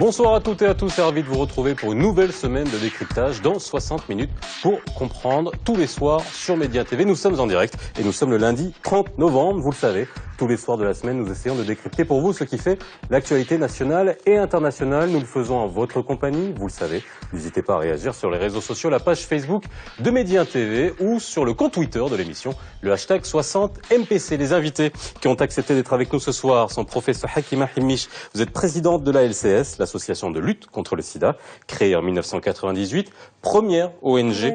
Bonsoir à toutes et à tous, ravi de vous retrouver pour une nouvelle semaine de décryptage dans 60 minutes pour comprendre tous les soirs sur Média TV. Nous sommes en direct et nous sommes le lundi 30 novembre, vous le savez. Tous les soirs de la semaine, nous essayons de décrypter pour vous ce qui fait l'actualité nationale et internationale. Nous le faisons en votre compagnie, vous le savez. N'hésitez pas à réagir sur les réseaux sociaux, la page Facebook de Média TV ou sur le compte Twitter de l'émission, le hashtag 60MPC. Les invités qui ont accepté d'être avec nous ce soir sont professeur Hakima Himmiche. Vous êtes présidente de la LCS, l'association de lutte contre le sida, créée en 1998, première ONG...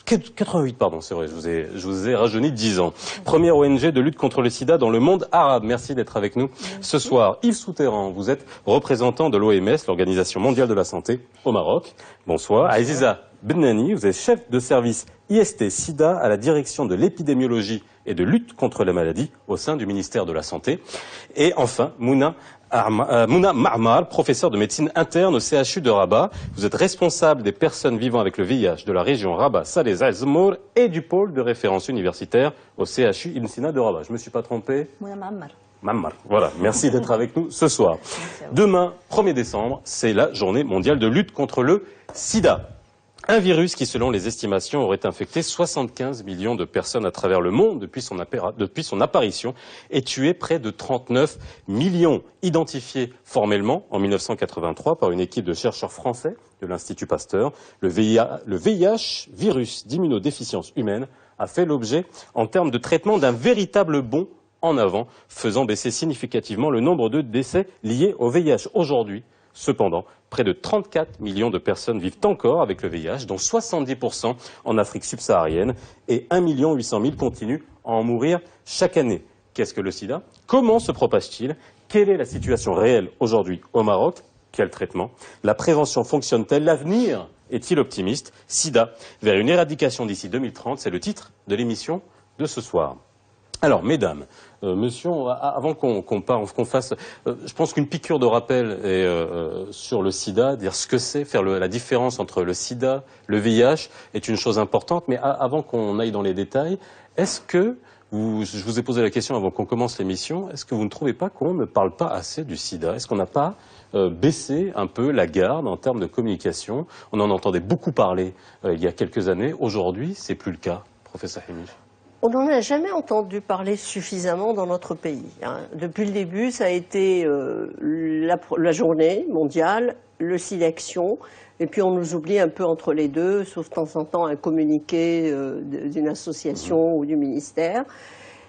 88, pardon, c'est vrai, je vous ai rajeuni 10 ans. Première ONG de lutte contre le sida dans le monde arabe. Merci d'être avec nous ce soir. Yves Souterrain, vous êtes représentant de l'OMS, l'Organisation mondiale de la santé, au Maroc. Bonsoir. Aziza Bennani, vous êtes chef de service IST-Sida à la direction de l'épidémiologie et de lutte contre la maladie au sein du ministère de la Santé. Et enfin, Mouna Marmar, professeur de médecine interne au CHU de Rabat. Vous êtes responsable des personnes vivant avec le VIH de la région Rabat-Salé Azmour et du pôle de référence universitaire au CHU Ibn Sina de Rabat. Je ne me suis pas trompé? Mouna Marmar. Mammar. Voilà, merci d'être avec nous ce soir. Demain, 1er décembre, c'est la journée mondiale de lutte contre le sida. Un virus qui, selon les estimations, aurait infecté 75 millions de personnes à travers le monde depuis son apparition et tué près de 39 millions. Identifié formellement en 1983 par une équipe de chercheurs français de l'Institut Pasteur, le VIH, virus d'immunodéficience humaine, a fait l'objet, en termes de traitement, d'un véritable bond en avant, faisant baisser significativement le nombre de décès liés au VIH. Aujourd'hui, cependant, près de 34 millions de personnes vivent encore avec le VIH, dont 70% en Afrique subsaharienne, et 1 800 000 continuent à en mourir chaque année. Qu'est-ce que le sida? Comment se propage-t-il? Quelle est la situation réelle aujourd'hui au Maroc? Quel traitement? La prévention fonctionne-t-elle? L'avenir est-il optimiste? Sida, vers une éradication d'ici 2030, c'est le titre de l'émission de ce soir. Alors, mesdames, monsieur, avant qu'on fasse, je pense qu'une piqûre de rappel sur le sida, dire ce que c'est, faire la différence entre le sida, le VIH, est une chose importante. Mais avant qu'on aille dans les détails, est-ce que, je vous ai posé la question avant qu'on commence l'émission, est-ce que vous ne trouvez pas qu'on ne parle pas assez du sida? Est-ce qu'on n'a pas baissé un peu la garde en termes de communication? On en entendait beaucoup parler il y a quelques années. Aujourd'hui, c'est plus le cas, professeur Himmiche. On n'en a jamais entendu parler suffisamment dans notre pays. Depuis le début, ça a été la journée mondiale, le SIDAction, et puis on nous oublie un peu entre les deux, sauf de temps en temps un communiqué d'une association ou du ministère.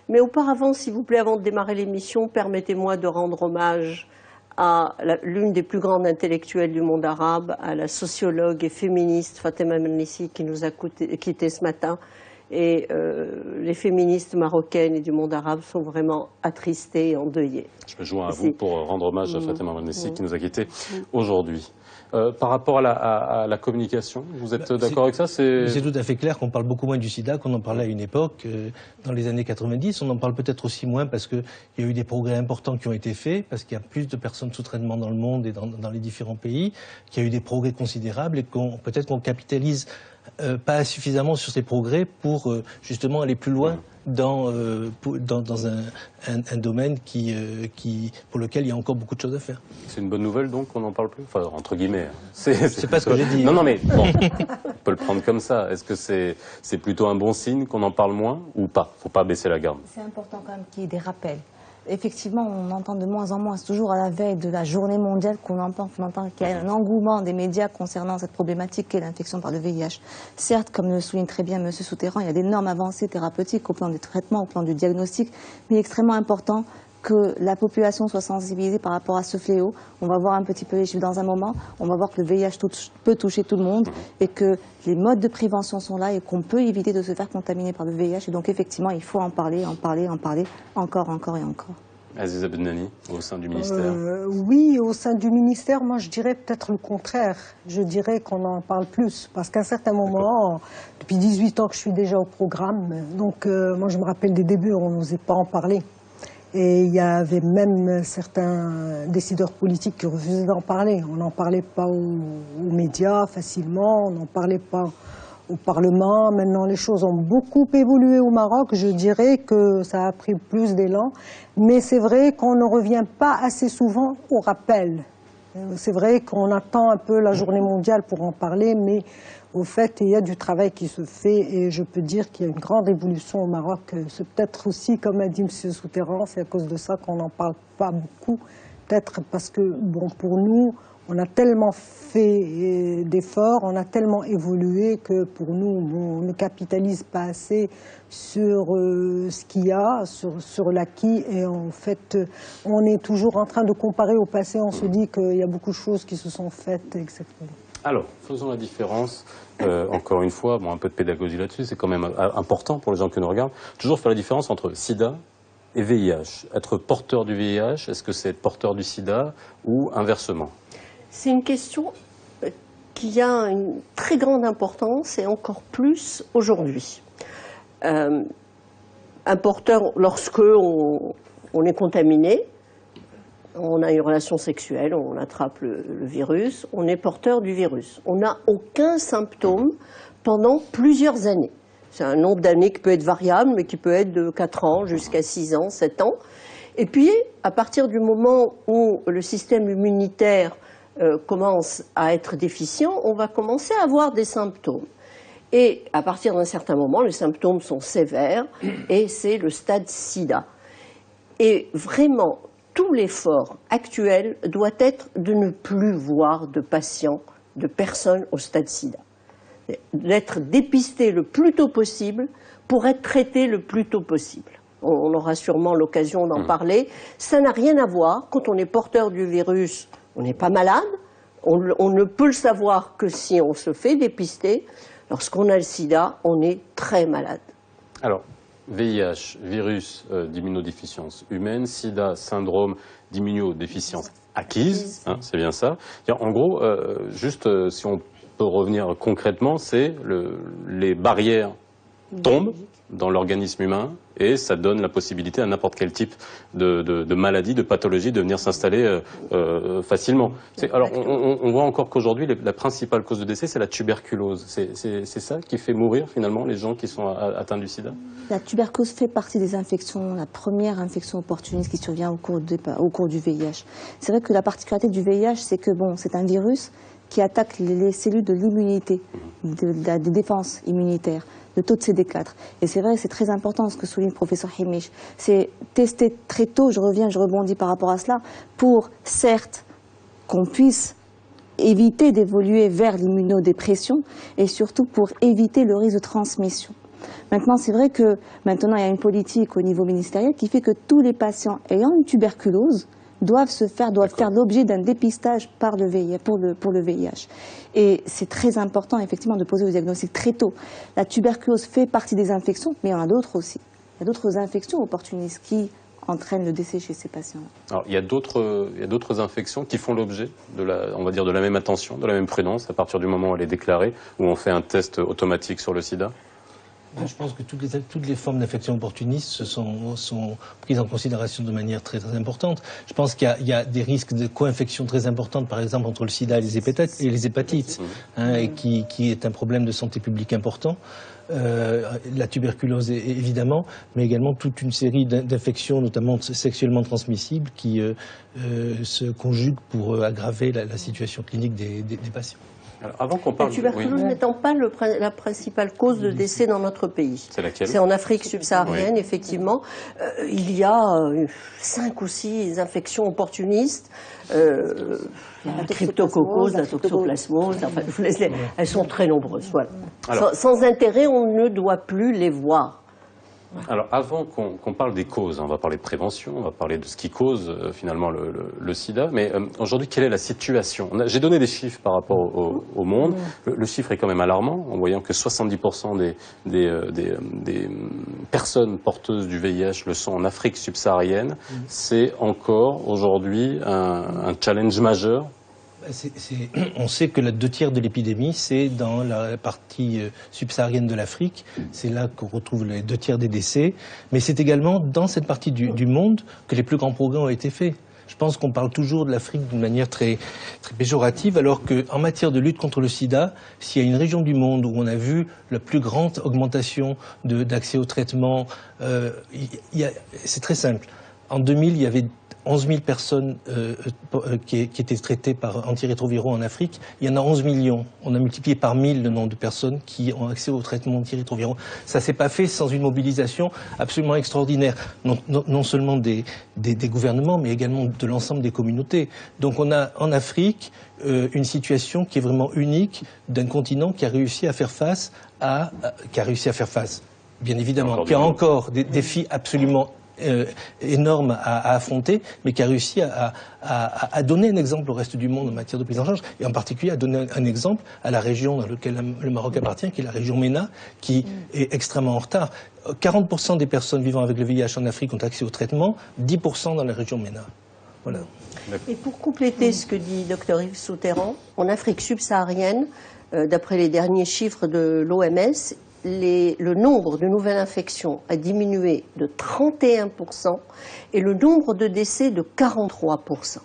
Mais auparavant, s'il vous plaît, avant de démarrer l'émission, permettez-moi de rendre hommage à l'une des plus grandes intellectuelles du monde arabe, à la sociologue et féministe Fatima Mernissi qui nous a quittés ce matin. Et les féministes marocaines et du monde arabe sont vraiment attristées et endeuillées. Je me joins à vous pour rendre hommage à Fatima Mernissi qui nous a quittés aujourd'hui. Par rapport à la communication, vous êtes d'accord avec ça? C'est tout à fait clair qu'on parle beaucoup moins du sida qu'on en parlait à une époque. Dans les années 90, on en parle peut-être aussi moins parce qu'il y a eu des progrès importants qui ont été faits, parce qu'il y a plus de personnes sous traitement dans le monde et dans les différents pays, qu'il y a eu des progrès considérables et peut-être qu'on capitalise pas suffisamment sur ces progrès pour justement aller plus loin dans un domaine pour lequel il y a encore beaucoup de choses à faire. C'est une bonne nouvelle donc qu'on n'en parle plus? Enfin, entre guillemets. C'est pas ce que j'ai dit. Non, mais bon, on peut le prendre comme ça. Est-ce que c'est plutôt un bon signe qu'on en parle moins ou pas? Faut pas baisser la garde. C'est important quand même qu'il y ait des rappels. Effectivement, on entend de moins en moins, c'est toujours à la veille de la journée mondiale qu'on entend qu'il y a un engouement des médias concernant cette problématique qu'est l'infection par le VIH. Certes, comme le souligne très bien M. Souterrain, il y a d'énormes avancées thérapeutiques au plan du traitement, au plan du diagnostic, mais il est extrêmement important que la population soit sensibilisée par rapport à ce fléau. On va voir un petit peu les chiffres dans un moment. On va voir que le VIH peut toucher tout le monde et que les modes de prévention sont là et qu'on peut éviter de se faire contaminer par le VIH. Et donc effectivement, il faut en parler, encore et encore. Aziza Bennani, au sein du ministère. Oui, au sein du ministère, moi je dirais peut-être le contraire. Je dirais qu'on en parle plus. Parce qu'à un certain moment, depuis 18 ans que je suis déjà au programme, donc moi je me rappelle des débuts, on n'osait pas en parler. Et il y avait même certains décideurs politiques qui refusaient d'en parler. On n'en parlait pas aux médias facilement, on n'en parlait pas au Parlement. Maintenant, les choses ont beaucoup évolué au Maroc. Je dirais que ça a pris plus d'élan. Mais c'est vrai qu'on ne revient pas assez souvent au rappel. C'est vrai qu'on attend un peu la journée mondiale pour en parler, mais au fait, il y a du travail qui se fait et je peux dire qu'il y a une grande évolution au Maroc. C'est peut-être aussi, comme a dit M. Souterrain, c'est à cause de ça qu'on n'en parle pas beaucoup. Peut-être parce que, bon, pour nous, on a tellement fait d'efforts, on a tellement évolué que pour nous, on ne capitalise pas assez sur ce qu'il y a, sur l'acquis. Et en fait, on est toujours en train de comparer au passé. On se dit qu'il y a beaucoup de choses qui se sont faites, etc. Alors, faisons la différence, encore une fois, bon, un peu de pédagogie là-dessus, c'est quand même important pour les gens qui nous regardent, toujours faire la différence entre sida et VIH. Être porteur du VIH, est-ce que c'est être porteur du sida ou inversement? C'est une question qui a une très grande importance et encore plus aujourd'hui. Un porteur, lorsque on est contaminé, on a une relation sexuelle, on attrape le virus, on est porteur du virus. On n'a aucun symptôme pendant plusieurs années. C'est un nombre d'années qui peut être variable, mais qui peut être de 4 ans jusqu'à 6 ans, 7 ans. Et puis, à partir du moment où le système immunitaire commence à être déficient, on va commencer à avoir des symptômes. Et à partir d'un certain moment, les symptômes sont sévères et c'est le stade sida. Et vraiment, tout l'effort actuel doit être de ne plus voir de patients, de personnes au stade sida. D'être dépisté le plus tôt possible pour être traité le plus tôt possible. On aura sûrement l'occasion d'en parler. Ça n'a rien à voir. Quand on est porteur du virus, on n'est pas malade. On ne peut le savoir que si on se fait dépister. Lorsqu'on a le sida, on est très malade. Alors, VIH, virus d'immunodéficience humaine, sida, syndrome d'immunodéficience acquise, hein, c'est bien ça. En gros, juste si on peut revenir concrètement, c'est les barrières tombent dans l'organisme humain et ça donne la possibilité à n'importe quel type de maladie, de pathologie de venir s'installer facilement. Alors on voit encore qu'aujourd'hui la principale cause de décès c'est la tuberculose. C'est ça qui fait mourir finalement les gens qui sont atteints du sida? La tuberculose fait partie des infections, la première infection opportuniste qui survient au cours du VIH. C'est vrai que la particularité du VIH c'est que bon, c'est un virus qui attaque les cellules de l'immunité, des défenses immunitaires, de taux de CD4. Et c'est vrai, c'est très important ce que souligne le professeur Himish. C'est tester très tôt, je rebondis par rapport à cela, pour certes qu'on puisse éviter d'évoluer vers l'immunodépression et surtout pour éviter le risque de transmission. Maintenant, c'est vrai que maintenant il y a une politique au niveau ministériel qui fait que tous les patients ayant une tuberculose doivent faire l'objet d'un dépistage pour le VIH. Et c'est très important, effectivement, de poser le diagnostic très tôt. La tuberculose fait partie des infections, mais il y en a d'autres aussi. Il y a d'autres infections opportunistes qui entraînent le décès chez ces patients. Alors, il y a d'autres infections qui font l'objet de la même attention, de la même prudence, à partir du moment où elle est déclarée, où on fait un test automatique sur le sida? Je pense que toutes les formes d'infection opportunistes sont prises en considération de manière très, très importante. Je pense qu'il y a des risques de co-infection très importantes, par exemple, entre le sida et les hépatites, hein, et qui est un problème de santé publique important. La tuberculose évidemment, mais également toute une série d'infections, notamment sexuellement transmissibles, qui se conjuguent pour aggraver la situation clinique des patients. Alors, avant qu'on parle la tuberculose n'étant pas la principale cause de décès dans notre pays. C'est laquelle? C'est en Afrique subsaharienne, oui. Effectivement. Il y a 5 ou 6 infections opportunistes. La cryptococcose, la toxoplasmose, enfin, elles sont très nombreuses. Voilà. Alors, sans intérêt, on ne doit plus les voir. Alors, avant qu'on parle des causes, on va parler de prévention, on va parler de ce qui cause finalement le sida, mais aujourd'hui, quelle est la situation? J'ai donné des chiffres par rapport au monde. Le chiffre est quand même alarmant, en voyant que 70% des personnes porteuses du VIH le sont en Afrique subsaharienne. C'est encore aujourd'hui un challenge majeur. On sait que 2/3 de l'épidémie, c'est dans la partie subsaharienne de l'Afrique. C'est là qu'on retrouve les 2/3 des décès. Mais c'est également dans cette partie du monde que les plus grands progrès ont été faits. Je pense qu'on parle toujours de l'Afrique d'une manière très, très péjorative, alors qu'en matière de lutte contre le sida, s'il y a une région du monde où on a vu la plus grande augmentation d'accès au traitement, c'est très simple. En 2000, il y avait 11 000 personnes qui étaient traitées par antirétroviraux en Afrique. Il y en a 11 millions. On a multiplié par 1000 le nombre de personnes qui ont accès au traitement antirétroviraux. Ça s'est pas fait sans une mobilisation absolument extraordinaire, non seulement des gouvernements, mais également de l'ensemble des communautés. Donc on a en Afrique une situation qui est vraiment unique d'un continent qui a réussi à faire face bien évidemment, qui a encore des défis absolument énorme à affronter, mais qui a réussi à donner un exemple au reste du monde en matière de prise en charge, et en particulier à donner un exemple à la région dans laquelle le Maroc appartient, qui est la région MENA, qui est extrêmement en retard. 40% des personnes vivant avec le VIH en Afrique ont accès au traitement, 10% dans la région MENA. Voilà. Et pour compléter ce que dit Dr Yves Souterran, en Afrique subsaharienne, d'après les derniers chiffres de l'OMS, le nombre de nouvelles infections a diminué de 31% et le nombre de décès de 43%.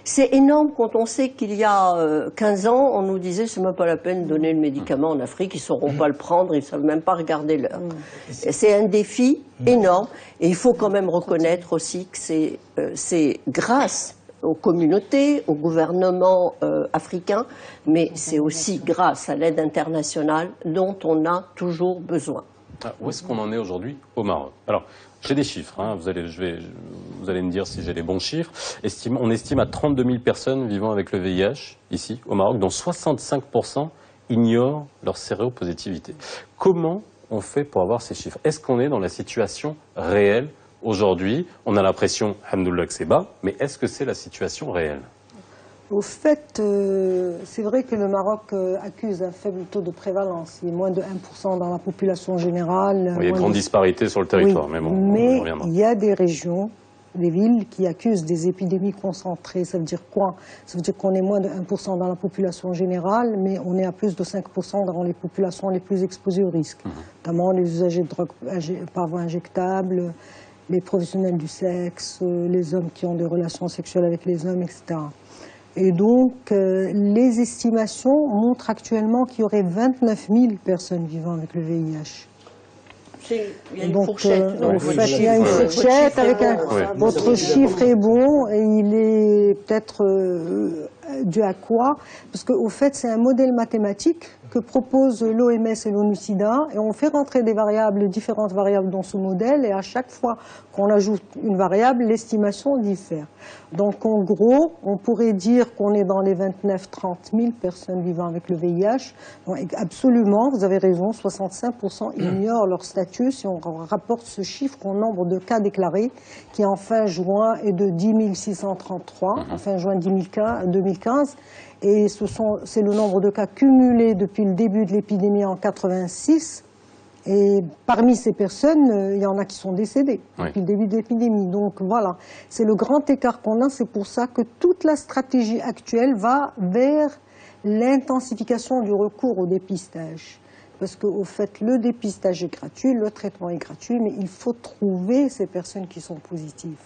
C'est énorme quand on sait qu'il y a 15 ans, on nous disait c'est même pas la peine de donner le médicament en Afrique, ils sauront pas le prendre, ils savent même pas regarder l'heure. C'est un défi énorme et il faut quand même reconnaître aussi que c'est grâce aux communautés, au gouvernement africain, mais c'est aussi grâce à l'aide internationale dont on a toujours besoin. Où est-ce qu'on en est aujourd'hui au Maroc? Alors, j'ai des chiffres, hein, vous allez me dire si j'ai les bons chiffres. On estime à 32 000 personnes vivant avec le VIH, ici, au Maroc, dont 65% ignorent leur séropositivité. Comment on fait pour avoir ces chiffres? Est-ce qu'on est dans la situation réelle aujourd'hui? On a l'impression, alhamdoulilah, que c'est bas, mais est-ce que c'est la situation réelle? Au fait, c'est vrai que le Maroc accuse un faible taux de prévalence. Il est moins de 1% dans la population générale. Il y a de grandes disparités sur le territoire, oui, mais bon, mais on reviendra. il y a des régions, des villes qui accusent des épidémies concentrées. Ça veut dire quoi? Ça veut dire qu'on est moins de 1% dans la population générale, mais on est à plus de 5% dans les populations les plus exposées au risque. Notamment les usagers de drogue par voie injectable, les professionnels du sexe, les hommes qui ont des relations sexuelles avec les hommes, etc. Et donc, les estimations montrent actuellement qu'il y aurait 29 000 personnes vivant avec le VIH. Il y a une fourchette. Il y a une fourchette avec votre chiffre est bon et il est peut-être dû à quoi? Parce qu'au fait, c'est un modèle mathématique que proposent l'OMS et l'ONU-SIDA et on fait rentrer des variables, différentes variables dans ce modèle et à chaque fois qu'on ajoute une variable, l'estimation diffère. Donc en gros, on pourrait dire qu'on est dans les 29-30 000 personnes vivant avec le VIH. Donc, absolument, vous avez raison, 65% ignorent leur statut si on rapporte ce chiffre au nombre de cas déclarés qui en fin juin est de 10 633, en fin juin 2015. Et c'est le nombre de cas cumulés depuis le début de l'épidémie en 86. Et parmi ces personnes, il y en a qui sont décédés depuis le début de l'épidémie. Donc voilà, c'est le grand écart qu'on a. C'est pour ça que toute la stratégie actuelle va vers l'intensification du recours au dépistage. Parce qu'au fait, le dépistage est gratuit, le traitement est gratuit, mais il faut trouver ces personnes qui sont positives.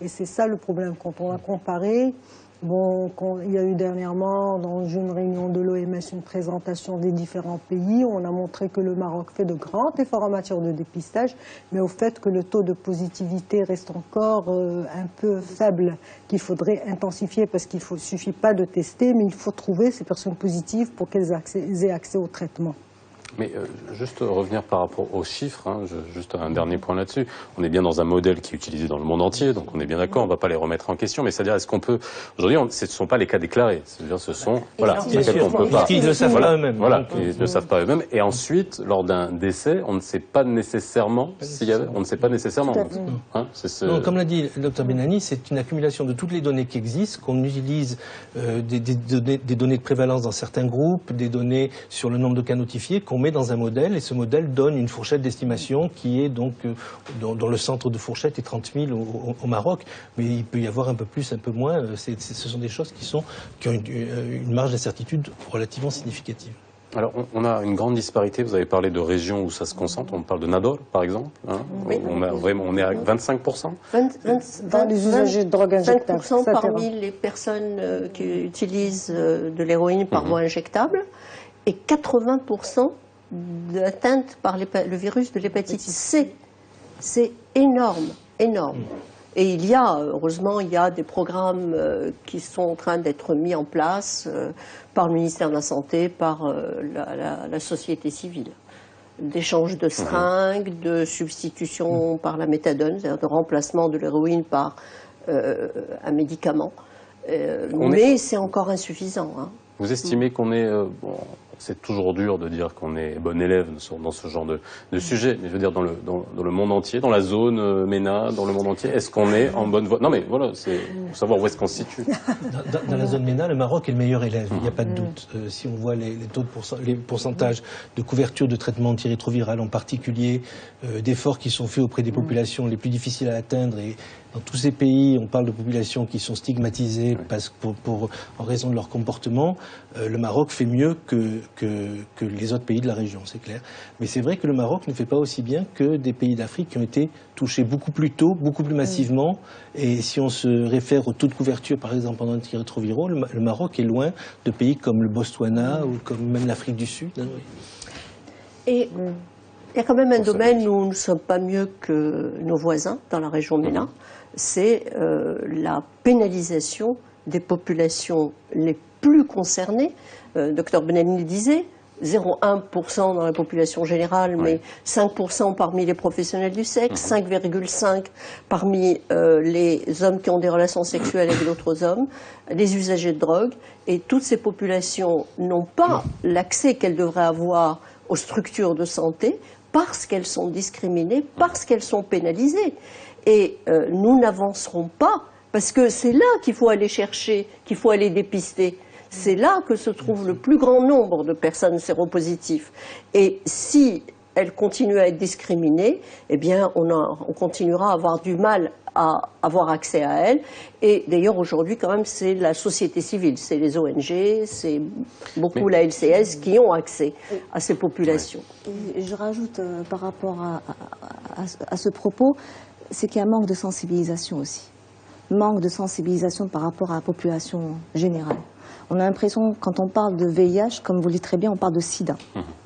Et c'est ça le problème. Quand on a comparé, bon, il y a eu dernièrement dans une réunion de l'OMS une présentation des différents pays. On a montré que le Maroc fait de grands efforts en matière de dépistage, mais au fait que le taux de positivité reste encore un peu faible, qu'il faudrait intensifier parce qu'il ne suffit pas de tester, mais il faut trouver ces personnes positives pour qu'elles aient accès au traitement. Mais juste revenir par rapport aux chiffres, hein, juste un dernier point là-dessus. On est bien dans un modèle qui est utilisé dans le monde entier, donc on est bien d'accord, on ne va pas les remettre en question. Mais c'est-à-dire, est-ce qu'on peut... Aujourd'hui, ce ne sont pas les cas déclarés. C'est-à-dire, ce sont... Voilà, bien sûr, parce qu'ils ne le savent pas eux-mêmes. Voilà, ils ne le savent pas eux-mêmes. Et ensuite, lors d'un décès, on ne sait pas nécessairement s'il y avait... On ne sait pas nécessairement. Hein, non, comme l'a dit le Dr Benani, c'est une accumulation de toutes les données qui existent, qu'on utilise des données de prévalence dans certains groupes, des données sur le nombre de cas notifiés, qu'on met dans un modèle. Et ce modèle donne une fourchette d'estimation qui est donc, dont le centre de fourchette est 30 000 au Maroc, mais il peut y avoir un peu plus, un peu moins. Ce sont des choses qui ont une marge d'incertitude relativement significative. Alors, on a une grande disparité. Vous avez parlé de régions où ça se concentre. On parle de Nador, par exemple. Hein. Oui. On est à 25%. Dans les usagers de drogue injectable. 5% parmi les personnes qui utilisent de l'héroïne par voie injectable et 80% d'atteinte par le virus de l'hépatite C. C'est énorme, énorme. Et heureusement, il y a des programmes qui sont en train d'être mis en place par le ministère de la Santé, par la société civile. D'échange de seringues, de substitution par la méthadone, c'est-à-dire de remplacement de l'héroïne par un médicament. Mais c'est encore insuffisant. Hein. Vous estimez qu'on est... c'est toujours dur de dire qu'on est bon élève dans ce genre de sujet, mais je veux dire dans le monde entier, dans la zone MENA, dans le monde entier, est-ce qu'on est en bonne voie? Non mais voilà, c'est pour savoir où est-ce qu'on se situe. Dans la zone MENA, le Maroc est le meilleur élève, il n'y a pas de doute. Si on voit les pourcentages de couverture de traitement antirétroviral en particulier, d'efforts qui sont faits auprès des populations les plus difficiles à atteindre, et dans tous ces pays, on parle de populations qui sont stigmatisées en raison de leur comportement. Le Maroc fait mieux que les autres pays de la région, c'est clair. Mais c'est vrai que le Maroc ne fait pas aussi bien que des pays d'Afrique qui ont été touchés beaucoup plus tôt, beaucoup plus massivement. Et si on se réfère au taux de couverture, par exemple, en antirétroviraux, le Maroc est loin de pays comme le Botswana ou comme même l'Afrique du Sud. Et il y a quand même un domaine où nous ne sommes pas mieux que nos voisins dans la région MENA, c'est la pénalisation des populations les plus concernées. Dr Benelli le disait, 0,1% dans la population générale, mais 5% parmi les professionnels du sexe, 5,5% parmi les hommes qui ont des relations sexuelles avec d'autres hommes, les usagers de drogue. Et toutes ces populations n'ont pas l'accès qu'elles devraient avoir aux structures de santé parce qu'elles sont discriminées, parce qu'elles sont pénalisées. Et nous n'avancerons pas, parce que c'est là qu'il faut aller chercher, qu'il faut aller dépister. C'est là que se trouve le plus grand nombre de personnes séropositives. Et si elles continuent à être discriminées, eh bien, on continuera à avoir du mal à avoir accès à elles. Et d'ailleurs, aujourd'hui, quand même, c'est la société civile, c'est les ONG, c'est beaucoup la LCS qui ont accès à ces populations. Et je rajoute par rapport à ce propos, c'est qu'il y a un manque de sensibilisation aussi. Manque de sensibilisation par rapport à la population générale. On a l'impression, quand on parle de VIH, comme vous le dites très bien, on parle de sida.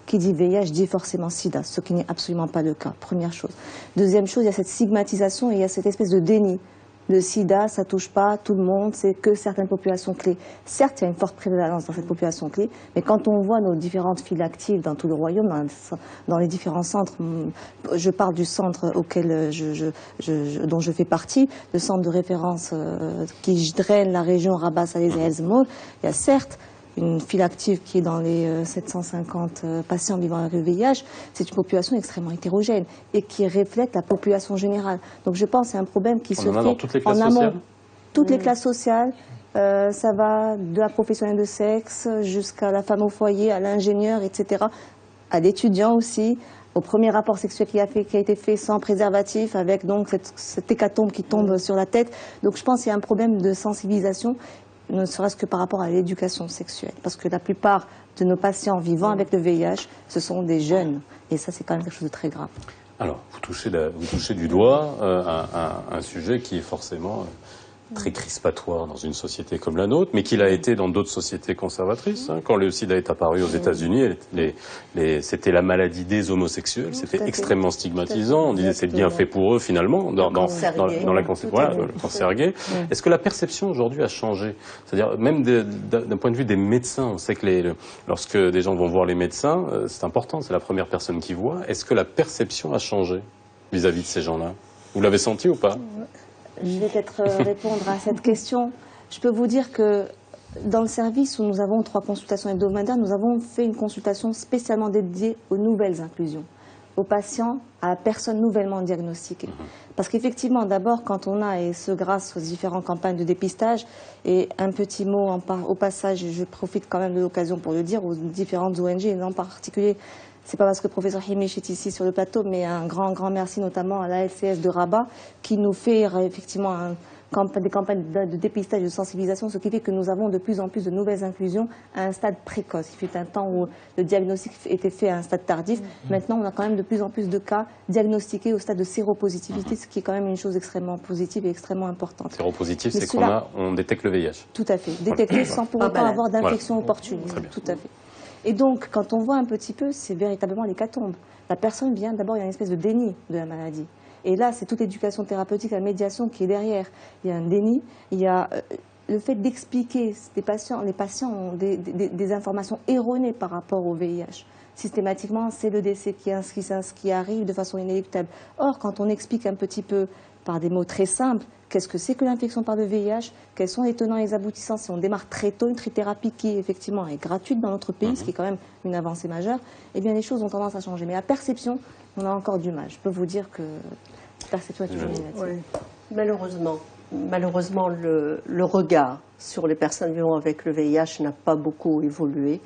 Qui dit VIH dit forcément sida, ce qui n'est absolument pas le cas, première chose. Deuxième chose, il y a cette stigmatisation et il y a cette espèce de déni. Le sida, ça touche pas tout le monde, c'est que certaines populations clés. Certes, il y a une forte prévalence dans cette population clé, mais quand on voit nos différentes files actives dans tout le royaume, dans les différents centres, je parle du centre auquel dont je fais partie, le centre de référence qui draine la région Rabat, Salés et Elzmoul, il y a certes une file active qui est dans les 750 patients vivant avec le VIH, c'est une population extrêmement hétérogène et qui reflète la population générale. Donc je pense que c'est un problème qui se fait dans toutes les classes en amont. sociales. Toutes les classes sociales, ça va de la professionnelle de sexe jusqu'à la femme au foyer, à l'ingénieur, etc., à l'étudiant aussi, au premier rapport sexuel qui a été fait sans préservatif, avec donc cette hécatombe qui tombe sur la tête. Donc je pense qu'il y a un problème de sensibilisation, ne serait-ce que par rapport à l'éducation sexuelle. Parce que la plupart de nos patients vivant avec le VIH, ce sont des jeunes. Et ça, c'est quand même quelque chose de très grave. Alors, vous touchez du doigt un sujet qui est forcément très crispatoire dans une société comme la nôtre, mais qu'il a été dans d'autres sociétés conservatrices. Quand le sida est apparu aux États-Unis, c'était la maladie des homosexuels, c'était extrêmement stigmatisant. On disait c'est bien fait pour eux finalement, dans la le cancer gay. Est-ce que la perception aujourd'hui a changé? C'est-à-dire même d'un point de vue des médecins, on sait que lorsque des gens vont voir les médecins, c'est important, c'est la première personne qu'ils voient. Est-ce que la perception a changé vis-à-vis de ces gens-là? Vous l'avez senti ou pas? Je vais peut-être répondre à cette question. Je peux vous dire que dans le service où nous avons 3 consultations hebdomadaires, nous avons fait une consultation spécialement dédiée aux nouvelles inclusions, aux patients, à la personne nouvellement diagnostiquée. Parce qu'effectivement, d'abord, quand on a, et ce grâce aux différentes campagnes de dépistage, et un petit mot au passage, je profite quand même de l'occasion pour le dire, aux différentes ONG, et en particulier, c'est pas parce que le professeur Himish est ici sur le plateau, mais un grand merci notamment à la LCS de Rabat, qui nous fait effectivement des campagnes de dépistage et de sensibilisation, ce qui fait que nous avons de plus en plus de nouvelles inclusions à un stade précoce. Il fut un temps où le diagnostic était fait à un stade tardif. Maintenant, on a quand même de plus en plus de cas diagnostiqués au stade de séropositivité, ce qui est quand même une chose extrêmement positive et extrêmement importante. Séropositif, c'est qu'on détecte le VIH. Tout à fait. Détecté sans pour autant avoir d'infection opportuniste. Tout à fait. Et donc, quand on voit un petit peu, c'est véritablement l'hécatombe. La personne vient, d'abord, il y a une espèce de déni de la maladie. Et là, c'est toute l'éducation thérapeutique, la médiation qui est derrière. Il y a un déni, il y a le fait d'expliquer, les patients ont des informations erronées par rapport au VIH. Systématiquement, c'est le décès qui arrive de façon inéluctable. Or, quand on explique un petit peu, par des mots très simples, qu'est-ce que c'est que l'infection par le VIH, quels sont les tenants et les aboutissants, si on démarre très tôt une trithérapie qui, effectivement, est gratuite dans notre pays, ce qui est quand même une avancée majeure, eh bien, les choses ont tendance à changer. Mais la perception, on a encore du mal. Je peux vous dire que la perception est toujours négative. Oui. Malheureusement, le regard sur les personnes vivant avec le VIH n'a pas beaucoup évolué.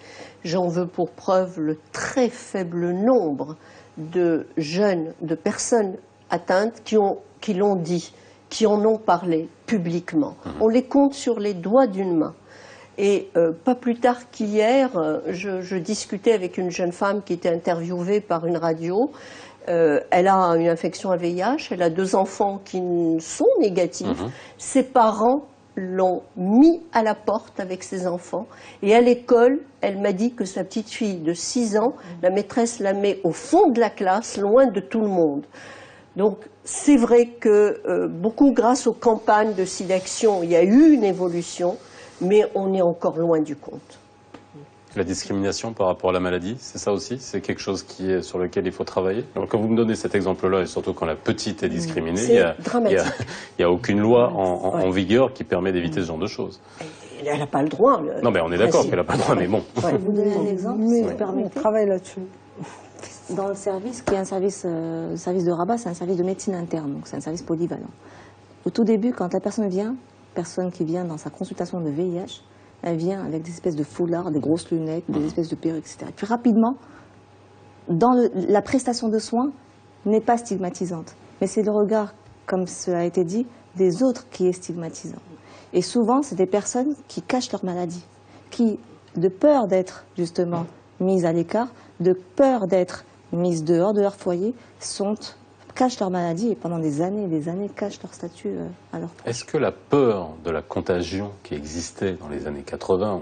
J'en veux pour preuve le très faible nombre de jeunes, de personnes atteintes qui l'ont dit, qui en ont parlé publiquement. On les compte sur les doigts d'une main. Et pas plus tard qu'hier, je discutais avec une jeune femme qui était interviewée par une radio. Elle a une infection à VIH, elle a 2 enfants qui sont négatifs. Ses parents l'ont mis à la porte avec ses enfants. Et à l'école, elle m'a dit que sa petite fille de 6 ans, la maîtresse la met au fond de la classe, loin de tout le monde. Donc c'est vrai que beaucoup, grâce aux campagnes de SIDAction, il y a eu une évolution, mais on est encore loin du compte. La discrimination par rapport à la maladie, c'est ça aussi? C'est quelque chose sur lequel il faut travailler? Alors, quand vous me donnez cet exemple-là, et surtout quand la petite est discriminée, il n'y a aucune loi en vigueur qui permet d'éviter ce genre de choses. Elle n'a pas le droit. Non, mais on est d'accord qu'elle n'a pas le droit, mais bon. Je vais vous donner un exemple, si vous permettez. On travaille là-dessus. Dans le service, qui est un service de Rabat, c'est un service de médecine interne, donc c'est un service polyvalent. Au tout début, quand la personne qui vient dans sa consultation de VIH, elle vient avec des espèces de foulards, des grosses lunettes, des espèces de perruques, etc. Et puis rapidement, la prestation de soins n'est pas stigmatisante. Mais c'est le regard, comme cela a été dit, des autres qui est stigmatisant. Et souvent, c'est des personnes qui cachent leur maladie, qui, de peur d'être justement mises à l'écart, de peur d'être mises dehors de leur foyer, cachent leur maladie et pendant des années cachent leur statut à leur proche. Est-ce que la peur de la contagion qui existait dans les années 80,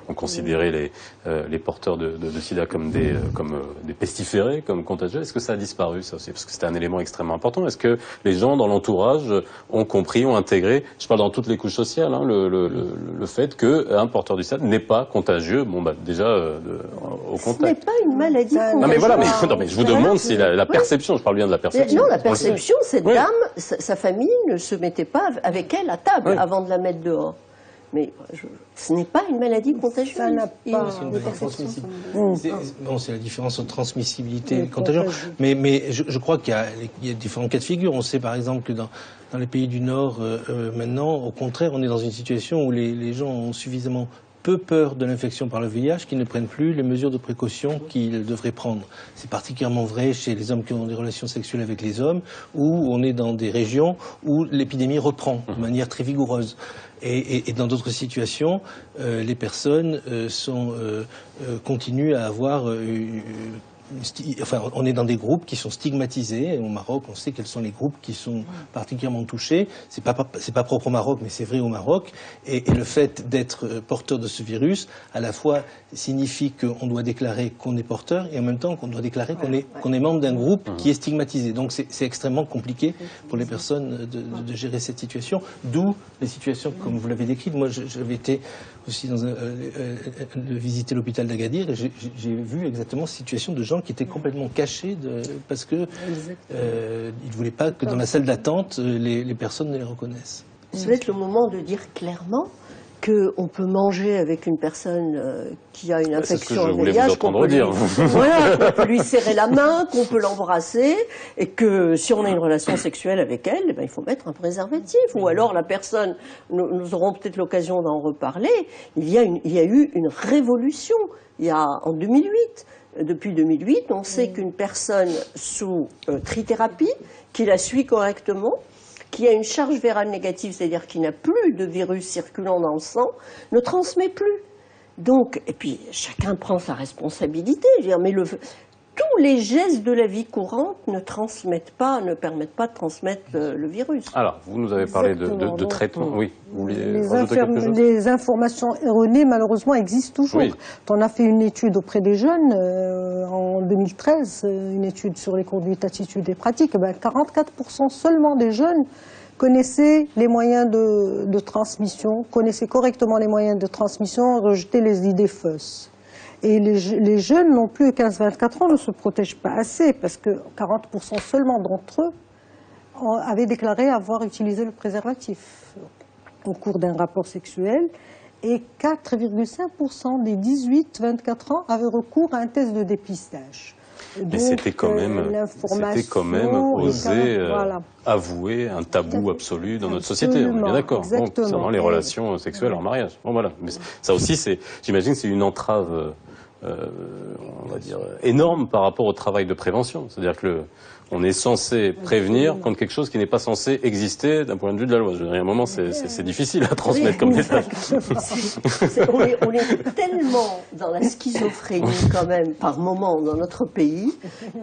on considérait les porteurs de sida comme des pestiférés, comme contagieux, est-ce que ça a disparu ça aussi? Parce que c'était un élément extrêmement important. Est-ce que les gens dans l'entourage ont compris, ont intégré, je parle dans toutes les couches sociales, hein, le fait qu'un porteur du sida n'est pas contagieux, déjà au contact. Ce n'est pas une maladie contagieuse. Non mais voilà, mais je vous demande si la perception, je parle bien de la perception. Non, la perception, cette dame, sa famille ne se mettait pas avec elle à table avant de la mettre dehors. Mais ce n'est pas une maladie contagieuse. Ça n'a pas de perception. C'est la différence entre transmissibilité et contagion. Mais je crois qu'il y a différents cas de figure. On sait par exemple que dans les pays du Nord, maintenant, au contraire, on est dans une situation où les gens ont suffisamment peu peur de l'infection par le VIH qu'ils ne prennent plus les mesures de précaution qu'ils devraient prendre. C'est particulièrement vrai chez les hommes qui ont des relations sexuelles avec les hommes, où on est dans des régions où l'épidémie reprend de manière très vigoureuse. Et dans d'autres situations, les personnes continuent à avoir on est dans des groupes qui sont stigmatisés. Au Maroc, on sait quels sont les groupes qui sont particulièrement touchés. C'est pas propre au Maroc, mais c'est vrai au Maroc. Et le fait d'être porteur de ce virus, à la fois signifie qu'on doit déclarer qu'on est porteur et en même temps qu'on doit déclarer qu'on est membre d'un groupe qui est stigmatisé. Donc c'est extrêmement compliqué pour les personnes de gérer cette situation. D'où les situations comme vous l'avez décrite. Moi, j'avais été aussi visiter l'hôpital d'Agadir et j'ai vu exactement cette situation de gens qui étaient complètement cachés parce que ils ne voulaient pas que dans la salle d'attente, les personnes ne les reconnaissent. C'est peut-être le moment de dire clairement qu'on peut manger avec une personne qui a une infection au VIH, qu'on peut lui serrer la main, qu'on peut l'embrasser, et que si on a une relation sexuelle avec elle, il faut mettre un préservatif. Ou alors la personne, nous aurons peut-être l'occasion d'en reparler, il y a eu une révolution en 2008. Depuis 2008, on sait qu'une personne sous trithérapie, qui la suit correctement, qui a une charge virale négative, c'est-à-dire qui n'a plus de virus circulant dans le sang, ne transmet plus. Donc, et puis chacun prend sa responsabilité. Je veux dire, mais tous les gestes de la vie courante ne permettent pas de transmettre le virus. Alors, vous nous avez parlé de traitement. Oui, vous voulez rajouter quelque chose ? Les informations erronées, malheureusement, existent toujours. Oui. On a fait une étude auprès des jeunes en en 2013 une étude sur les conduites, attitudes et pratiques, 44% seulement des jeunes connaissaient les moyens de transmission, connaissaient correctement les moyens de transmission, rejetaient les idées fausses. Et les jeunes non plus, 15-24 ans, ne se protègent pas assez, parce que 40% seulement d'entre eux avaient déclaré avoir utilisé le préservatif au cours d'un rapport sexuel, et 4,5% des 18-24 ans avaient recours à un test de dépistage. Mais c'était quand même osé avouer un tabou absolu dans notre société, on est bien d'accord. Bon, concernant les relations sexuelles en mariage. Bon, voilà. Mais ça aussi, j'imagine, c'est une entrave, on va dire, énorme par rapport au travail de prévention. C'est-à-dire que on est censé prévenir contre quelque chose qui n'est pas censé exister d'un point de vue de la loi. Je veux dire, à un moment, c'est difficile à transmettre comme message. On est tellement dans la schizophrénie quand même par moment dans notre pays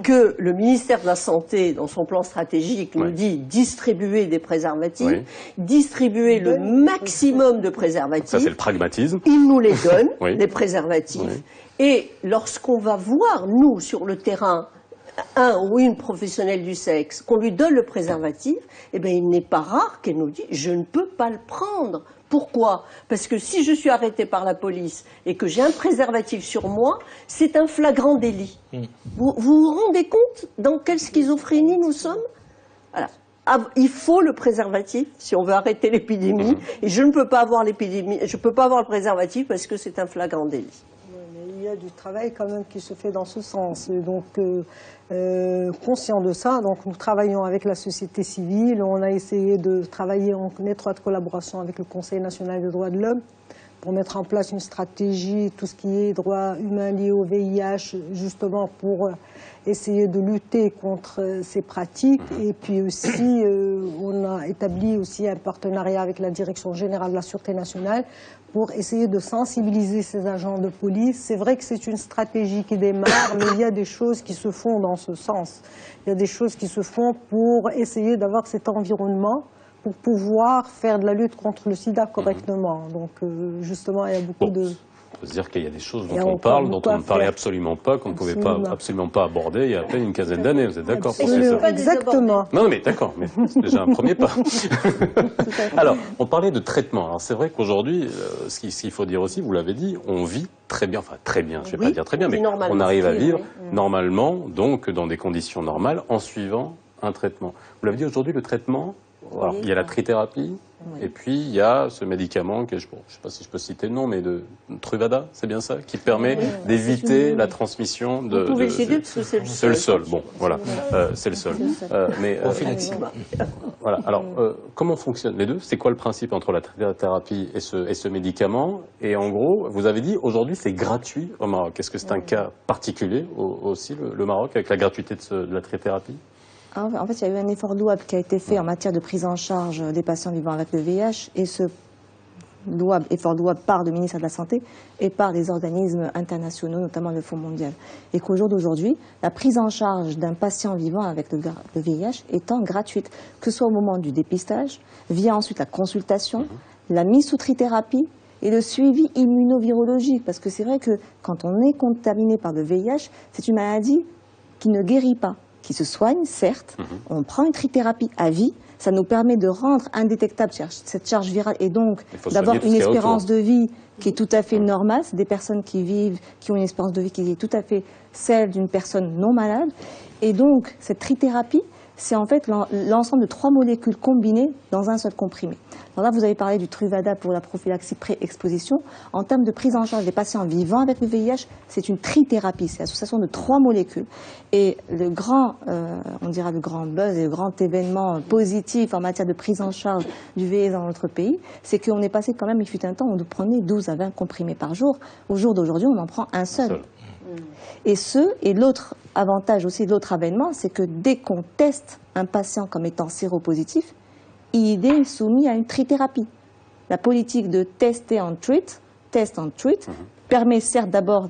que le ministère de la Santé, dans son plan stratégique, nous dit distribuer des préservatifs, distribuer le maximum de préservatifs. Ça, c'est le pragmatisme. Il nous les donne, les préservatifs. Et lorsqu'on va voir, nous, sur le terrain, un ou une professionnelle du sexe, qu'on lui donne le préservatif, eh bien, il n'est pas rare qu'elle nous dise « je ne peux pas le prendre ». Pourquoi? Parce que si je suis arrêtée par la police et que j'ai un préservatif sur moi, c'est un flagrant délit. Vous vous rendez compte dans quelle schizophrénie nous sommes? Voilà. Il faut le préservatif si on veut arrêter l'épidémie, et je ne peux pas avoir l'épidémie, je peux pas avoir le préservatif parce que c'est un flagrant délit. Il y a du travail quand même qui se fait dans ce sens. Donc, conscient de ça, donc nous travaillons avec la société civile. On a essayé de travailler en étroite collaboration avec le Conseil national des droits de l'homme pour mettre en place une stratégie, tout ce qui est droits humains liés au VIH, justement pour essayer de lutter contre ces pratiques. Et puis aussi, on a établi aussi un partenariat avec la Direction générale de la Sûreté nationale pour essayer de sensibiliser ces agents de police. C'est vrai que c'est une stratégie qui démarre, mais il y a des choses qui se font dans ce sens. Il y a des choses qui se font pour essayer d'avoir cet environnement pour pouvoir faire de la lutte contre le sida correctement. Donc, justement, il y a beaucoup de... On peut se dire qu'il y a des choses dont on parle, dont on ne parlait absolument pas, qu'on ne pouvait pas, absolument pas aborder il y a à peine une quinzaine d'années. Vous êtes d'accord, professeur? Exactement. Non, mais d'accord, mais c'est déjà un premier pas. Alors, on parlait de traitement. Alors, c'est vrai qu'aujourd'hui, ce qu'il faut dire aussi, vous l'avez dit, on vit très bien, enfin très bien, je ne vais pas dire très bien, mais on arrive à vivre normalement, donc dans des conditions normales, en suivant un traitement. Vous l'avez dit aujourd'hui, le traitement, alors, il y a la trithérapie, et puis il y a ce médicament, que je ne sais pas si je peux citer le nom, mais de Truvada, c'est bien ça, qui permet d'éviter la transmission de... Vous pouvez le citer parce que c'est le seul. C'est le seul, bon, voilà, c'est le seul. Mais voilà. Alors, comment fonctionnent les deux? C'est quoi le principe entre la trithérapie et ce médicament? Et en gros, vous avez dit, aujourd'hui, c'est gratuit au Maroc. Est-ce que c'est un cas particulier aussi, le Maroc, avec la gratuité de la trithérapie? En fait, il y a eu un effort louable qui a été fait en matière de prise en charge des patients vivant avec le VIH, et ce effort louable part du ministère de la Santé et par des organismes internationaux, notamment le Fonds mondial. Et qu'au jour d'aujourd'hui, la prise en charge d'un patient vivant avec le VIH étant gratuite, que ce soit au moment du dépistage, via ensuite la consultation, la mise sous trithérapie et le suivi immunovirologique. Parce que c'est vrai que quand on est contaminé par le VIH, c'est une maladie qui ne guérit pas, qui se soigne, certes. On prend une trithérapie à vie. Ça nous permet de rendre indétectable cette charge virale et donc d'avoir une espérance de vie qui est tout à fait normale. C'est des personnes qui ont une espérance de vie qui est tout à fait celle d'une personne non malade. Et donc, cette trithérapie, c'est en fait l'ensemble de 3 molécules combinées dans un seul comprimé. Alors là, vous avez parlé du Truvada pour la prophylaxie pré-exposition. En termes de prise en charge des patients vivant avec le VIH, c'est une trithérapie, c'est l'association de 3 molécules. Et le grand, on dira le grand buzz et le grand événement positif en matière de prise en charge du VIH dans notre pays, c'est qu'on est passé quand même, il fut un temps où on prenait 12 à 20 comprimés par jour. Au jour d'aujourd'hui, on en prend un seul. Et l'autre avantage aussi, l'autre avènement, c'est que dès qu'on teste un patient comme étant séropositif, il est soumis à une trithérapie. La politique de test and treat, permet certes d'abord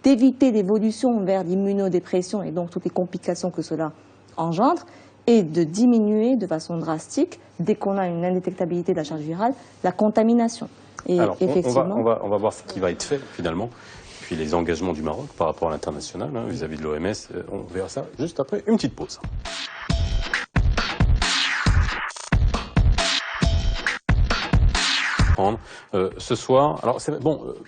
d'éviter l'évolution vers l'immunodépression et donc toutes les complications que cela engendre, et de diminuer de façon drastique, dès qu'on a une indétectabilité de la charge virale, la contamination. Et alors, effectivement, on va voir ce qui va être fait finalement. puis les engagements du Maroc par rapport à l'international, hein, vis-à-vis de l'OMS. On verra ça juste après une petite pause. Ce soir, alors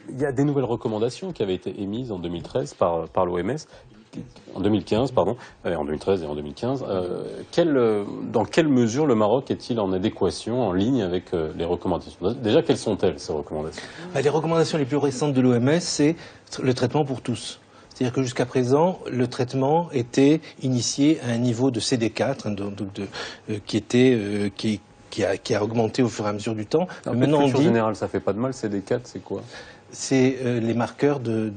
il y a des nouvelles recommandations qui avaient été émises en 2013 par l'OMS, en 2015 pardon, en 2013 et en 2015. Dans quelle mesure le Maroc est-il en adéquation, en ligne avec les recommandations? Déjà, quelles sont-elles ces recommandations? Les recommandations les plus récentes de l'OMS, c'est le traitement pour tous. C'est-à-dire que jusqu'à présent, le traitement était initié à un niveau de CD4, qui a augmenté au fur et à mesure du temps. Maintenant, on dit général, ça fait pas de mal. CD4, c'est quoi? C'est les marqueurs de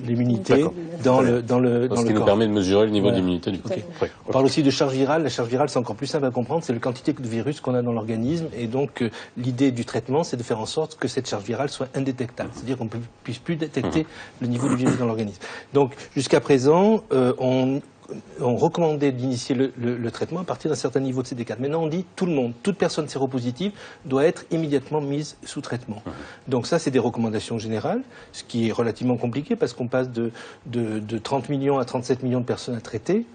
l'immunité dans le corps. Ce qui nous permet de mesurer le niveau d'immunité du corps. Okay. On parle aussi de charge virale. La charge virale, c'est encore plus simple à comprendre. C'est la quantité de virus qu'on a dans l'organisme. Et donc, l'idée du traitement, c'est de faire en sorte que cette charge virale soit indétectable. C'est-à-dire qu'on ne puisse plus détecter le niveau du virus dans l'organisme. Donc, jusqu'à présent, on recommandait d'initier le traitement à partir d'un certain niveau de CD4. Maintenant, on dit tout le monde, toute personne séropositive doit être immédiatement mise sous traitement. Donc ça, c'est des recommandations générales, ce qui est relativement compliqué parce qu'on passe de 30 millions à 37 millions de personnes à traiter.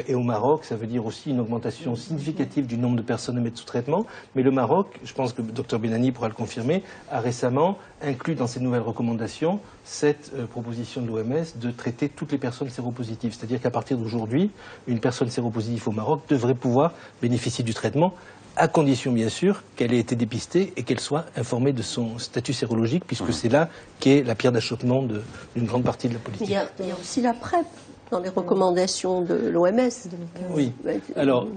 Et au Maroc, ça veut dire aussi une augmentation significative du nombre de personnes à mettre sous traitement. Mais le Maroc, je pense que le Dr Benani pourra le confirmer, a récemment inclus dans ses nouvelles recommandations cette proposition de l'OMS de traiter toutes les personnes séropositives. C'est-à-dire qu'à partir d'aujourd'hui, une personne séropositive au Maroc devrait pouvoir bénéficier du traitement, à condition bien sûr qu'elle ait été dépistée et qu'elle soit informée de son statut sérologique, puisque c'est là qu'est la pierre d'achoppement d'une grande partie de la politique. Il y a aussi la PrEP dans les recommandations de l'OMS. Oui. Alors,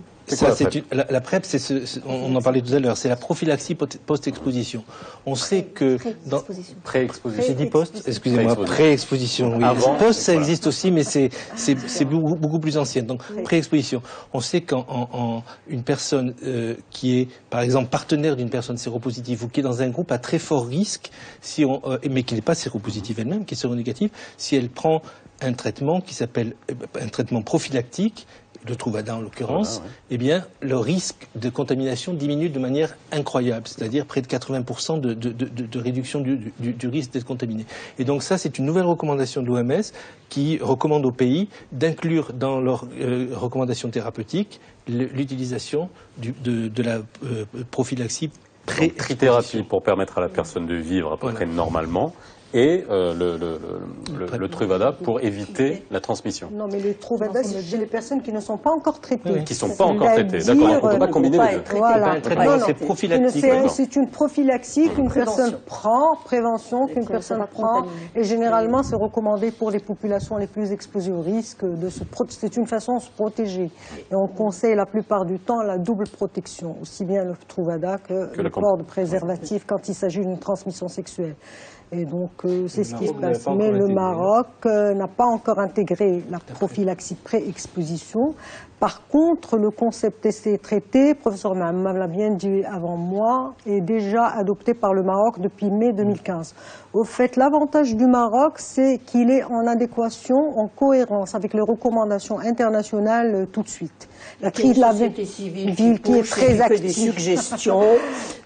la PrEP, on en parlait tout à l'heure, c'est la prophylaxie post-exposition. On sait que dans pré-exposition. J'ai dit post, excusez-moi, pré-exposition. Oui. Post, ça existe aussi, mais c'est beaucoup plus ancienne. Donc pré-exposition. On sait qu'en une personne qui est, par exemple, partenaire d'une personne séropositive ou qui est dans un groupe à très fort risque, mais qui n'est pas séropositive elle-même, qui est séronégative, si elle prend un traitement qui s'appelle un traitement prophylactique, le Truvada en l'occurrence, eh bien, le risque de contamination diminue de manière incroyable, c'est-à-dire près de 80% de réduction du risque d'être contaminé. Et donc ça, c'est une nouvelle recommandation de l'OMS qui recommande aux pays d'inclure dans leurs recommandations thérapeutiques l'utilisation de la prophylaxie trithérapie pour permettre à la personne de vivre à peu près normalement. Et le Truvada pour éviter la transmission. Non, mais le Truvada, c'est chez les personnes qui ne sont pas encore traitées. Oui. Qui ne sont pas encore traitées, d'accord. On ne peut pas combiner les deux. Voilà. C'est prophylactique. C'est une prophylaxie qu'une personne prend, prévention qu'une personne prend, et généralement c'est recommandé pour les populations les plus exposées au risque. C'est une façon de se protéger. Et on conseille la plupart du temps la double protection, aussi bien le Truvada que le port de préservatif quand il s'agit d'une transmission sexuelle. Et donc, c'est ce qui se passe. Mais le Maroc n'a pas encore intégré la prophylaxie pré-exposition. Par contre, le concept testé et traité, professeur Maham l'a bien dit avant moi, est déjà adopté par le Maroc depuis mai 2015. Au fait, l'avantage du Maroc, c'est qu'il est en adéquation, en cohérence avec les recommandations internationales tout de suite. La société civile qui est très active, des suggestions.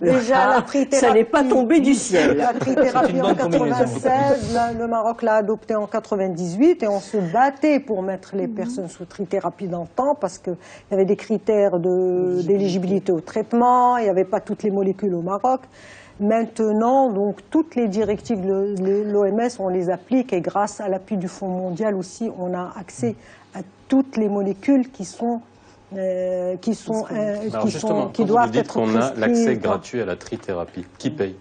Déjà, la trithérapie, ça n'est pas tombé du ciel. La trithérapie en 96, le Maroc l'a adoptée en 98 et on se battait pour mettre les personnes sous trithérapie dans le temps parce qu'il y avait des critères d'éligibilité au traitement, il n'y avait pas toutes les molécules au Maroc. Maintenant, donc, toutes les directives de l'OMS, on les applique et grâce à l'appui du Fonds mondial aussi, on a accès à toutes les molécules qui doivent être qu'on a l'accès gratuit à la trithérapie. Qui paye?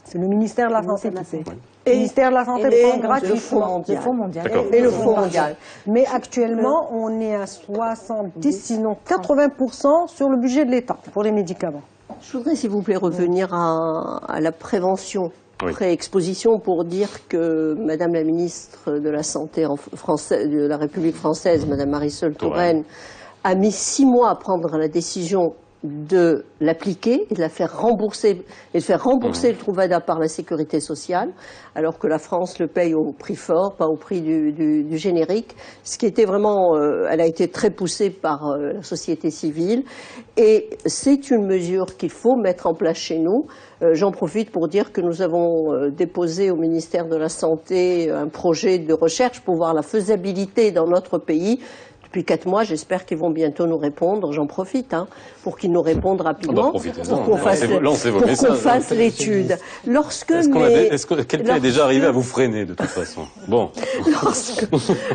C'est le ministère de la Santé qui paye. Le ministère de la Santé prend gratuitement le Fonds mondial. Et le Fonds mondial. Mais actuellement, on est à 70, sinon 80% sur le budget de l'État pour les médicaments. Je voudrais, s'il vous plaît, revenir à la prévention pré-exposition pour dire que Madame la ministre de la Santé de la République française, Madame Marisol Touraine, a mis 6 mois à prendre la décision de l'appliquer et de la faire rembourser, et de faire rembourser le Truvada par la sécurité sociale, alors que la France le paye au prix fort, pas au prix du générique, ce qui était vraiment, elle a été très poussée par la société civile, et c'est une mesure qu'il faut mettre en place chez nous. J'en profite pour dire que nous avons déposé au ministère de la Santé un projet de recherche pour voir la faisabilité dans notre pays. Depuis 4 mois, j'espère qu'ils vont bientôt nous répondre. J'en profite pour qu'ils nous répondent rapidement, pour qu'on fasse l'étude. Quelqu'un est déjà arrivé à vous freiner de toute façon? Bon.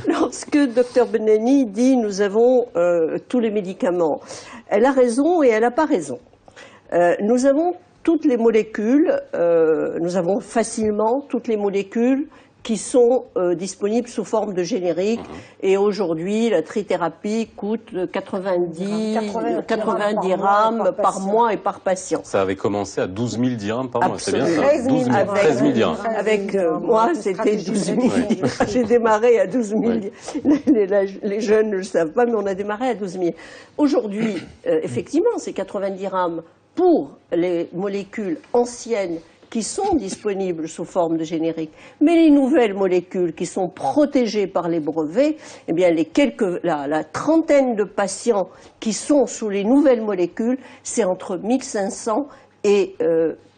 Lorsque Dr Beneni dit nous avons tous les médicaments, elle a raison et elle n'a pas raison. Nous avons toutes les molécules, nous avons facilement toutes les molécules qui sont disponibles sous forme de générique. Et aujourd'hui, la trithérapie coûte 90 dirhams par mois et par patient. Ça avait commencé à 12 000 dirhams par mois, c'est bien ça? 13 000 dirhams. Avec moi, c'était 12 000 dirhams. J'ai démarré à 12 000. Les jeunes ne le savent pas, mais on a démarré à 12 000. Aujourd'hui, effectivement, c'est 90 dirhams pour les molécules anciennes qui sont disponibles sous forme de générique. Mais les nouvelles molécules qui sont protégées par les brevets, eh bien la trentaine de patients qui sont sous les nouvelles molécules, c'est entre 1500 et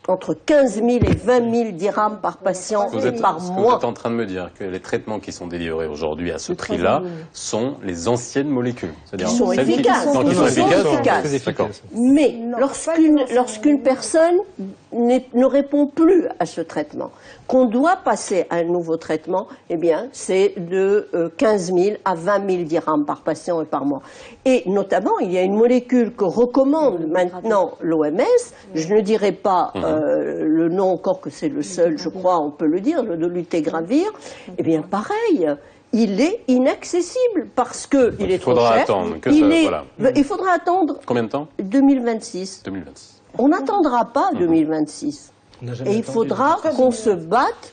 entre 15 000 et 20 000 dirhams par patient par mois. Vous êtes en train de me dire que les traitements qui sont délivrés aujourd'hui à ce prix-là sont les anciennes molécules. Qui sont efficaces. Mais lorsqu'une personne ne répond plus à ce traitement, qu'on doit passer à un nouveau traitement, eh bien, c'est de 15 000 à 20 000 dirhams par patient et par mois. Et notamment, il y a une molécule que recommande maintenant l'OMS, je ne dirai pas le nom encore que c'est le seul, je crois, on peut le dire, le dolutegravir, eh bien, pareil. Il est inaccessible parce que il est trop cher. Attendre que il faudra attendre. Combien de temps? 2026. 2026. On n'attendra pas 2026. Et il faudra qu'on se batte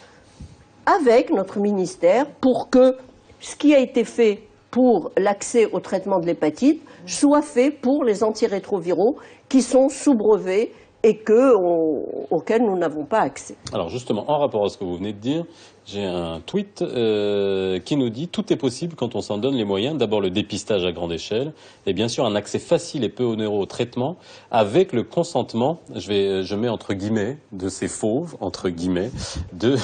avec notre ministère pour que ce qui a été fait pour l'accès au traitement de l'hépatite soit fait pour les antirétroviraux qui sont sous brevet et auxquels nous n'avons pas accès. Alors justement, en rapport à ce que vous venez de dire, j'ai un tweet qui nous dit « Tout est possible quand on s'en donne les moyens. D'abord le dépistage à grande échelle et bien sûr un accès facile et peu onéreux au traitement avec le consentement, je mets entre guillemets, de ces fauves, entre guillemets, de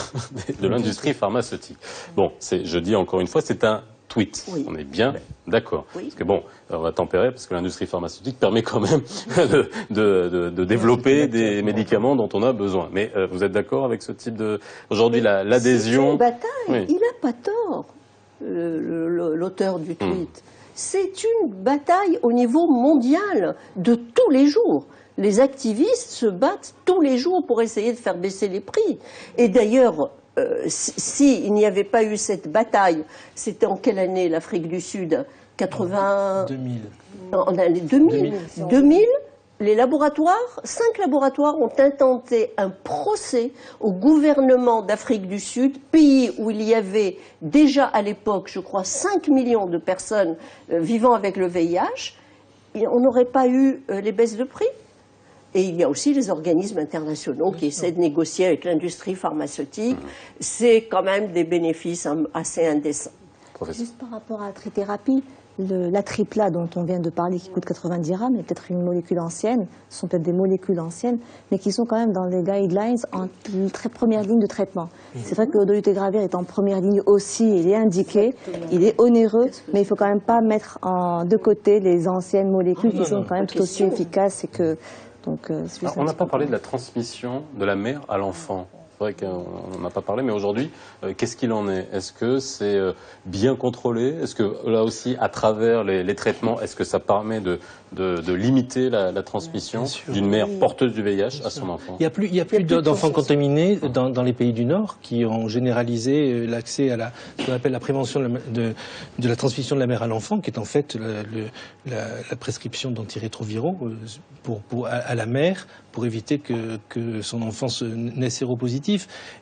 l'industrie pharmaceutique. » Bon, je dis encore une fois, c'est un tweet. Oui. On est bien d'accord. Oui. Parce que bon, on va tempérer parce que l'industrie pharmaceutique permet quand même de développer des médicaments dont on a besoin. Mais vous êtes d'accord avec ce type de... Aujourd'hui, l'adhésion... C'est une bataille. Il n'a pas tort, l'auteur du tweet. C'est une bataille au niveau mondial de tous les jours. Les activistes se battent tous les jours pour essayer de faire baisser les prix. Et d'ailleurs... s'il n'y avait pas eu cette bataille, c'était en quelle année l'Afrique du Sud? 2000. En année 2000. 2000, les laboratoires, 5 laboratoires ont intenté un procès au gouvernement d'Afrique du Sud, pays où il y avait déjà à l'époque, je crois, 5 millions de personnes vivant avec le VIH. Et on n'aurait pas eu les baisses de prix. Et il y a aussi les organismes internationaux qui essaient de négocier avec l'industrie pharmaceutique. C'est quand même des bénéfices assez indécents. Juste par rapport à la trithérapie, la tripla dont on vient de parler qui coûte 90 dirhams est peut-être une molécule ancienne, ce sont peut-être des molécules anciennes, mais qui sont quand même dans les guidelines en très première ligne de traitement. C'est vrai que le dolutegravir est en première ligne aussi, il est indiqué, il est onéreux, mais il ne faut quand même pas mettre de côté les anciennes molécules qui sont quand même tout aussi efficaces et que... Donc, on n'a pas parlé de la transmission de la mère à l'enfant. C'est vrai qu'on n'en a pas parlé, mais aujourd'hui, qu'est-ce qu'il en est? Est-ce que c'est bien contrôlé? Est-ce que là aussi, à travers les traitements, est-ce que ça permet de limiter la transmission d'une mère porteuse du VIH à son enfant? Il y a plus d'enfants contaminés dans les pays du Nord qui ont généralisé l'accès à ce qu'on appelle la prévention de la transmission de la mère à l'enfant, qui est en fait la prescription d'antirétroviraux à la mère pour éviter que son enfant naisse séropositif.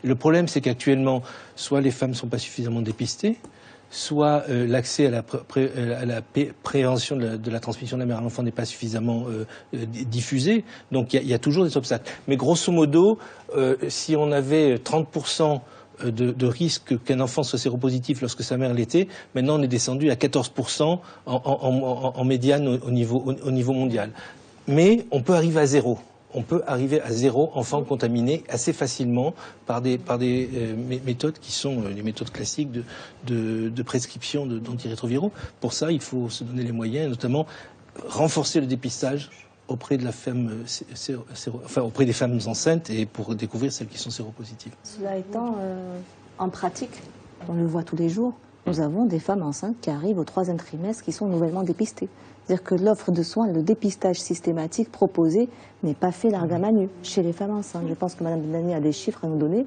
Et le problème, c'est qu'actuellement, soit les femmes ne sont pas suffisamment dépistées, soit l'accès à la prévention de la transmission de la mère à l'enfant n'est pas suffisamment diffusé. Donc il y a toujours des obstacles. Mais grosso modo, si on avait 30% de risque qu'un enfant soit séropositif lorsque sa mère l'était, maintenant on est descendu à 14% en médiane au niveau mondial. Mais on peut arriver à zéro. On peut arriver à zéro enfant contaminé assez facilement par des méthodes qui sont les méthodes classiques de prescription d'antirétroviraux. Pour ça, il faut se donner les moyens, et notamment renforcer le dépistage auprès de la femme, auprès des femmes enceintes et pour découvrir celles qui sont séropositives. Cela étant, en pratique, on le voit tous les jours, nous avons des femmes enceintes qui arrivent au 3e trimestre qui sont nouvellement dépistées. C'est-à-dire que l'offre de soins, le dépistage systématique proposé n'est pas fait largamanu chez les femmes enceintes. Je pense que Mme Dany a des chiffres à nous donner,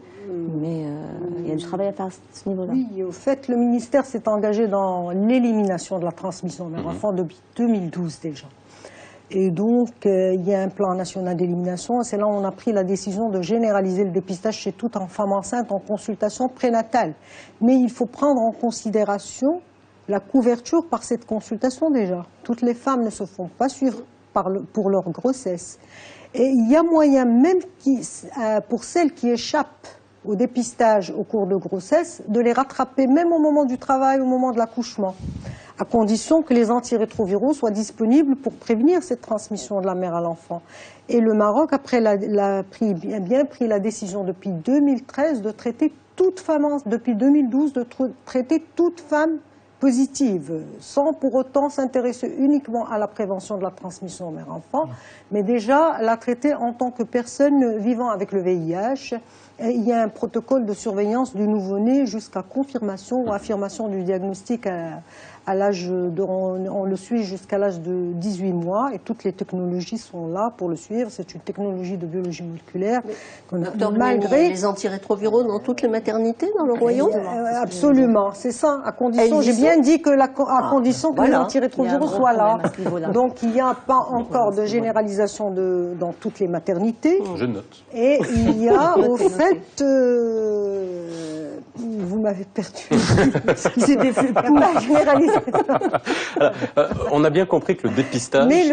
mais il y a du travail à faire à ce niveau-là. Oui, au fait, le ministère s'est engagé dans l'élimination de la transmission mère-enfant depuis 2012 déjà. Et donc, il y a un plan national d'élimination. C'est là où on a pris la décision de généraliser le dépistage chez toute femme enceinte en consultation prénatale. Mais il faut prendre en considération la couverture par cette consultation déjà. Toutes les femmes ne se font pas suivre pour leur grossesse. Et il y a moyen, même pour celles qui échappent au dépistage au cours de grossesse, de les rattraper même au moment du travail, au moment de l'accouchement, à condition que les antirétroviraux soient disponibles pour prévenir cette transmission de la mère à l'enfant. Et le Maroc, après, a bien pris la décision depuis 2013 de traiter toute femme, depuis 2012, de traiter toute femme positive, sans pour autant s'intéresser uniquement à la prévention de la transmission mère-enfant, mais déjà la traiter en tant que personne vivant avec le VIH. Et il y a un protocole de surveillance du nouveau-né jusqu'à confirmation ou affirmation du diagnostic à l'âge on le suit jusqu'à l'âge de 18 mois et toutes les technologies sont là pour le suivre. C'est une technologie de biologie moléculaire. Docteur malgré les antirétroviraux dans toutes les maternités dans le royaume. Absolument, c'est ça. À condition, j'ai bien dit que à condition que les antirétroviraux soient là. Donc il n'y a pas encore de généralisation dans toutes les maternités. Je note. Et il y a au fait, vous m'avez perdu. C'était la généralisation. On a bien compris que le dépistage... Mais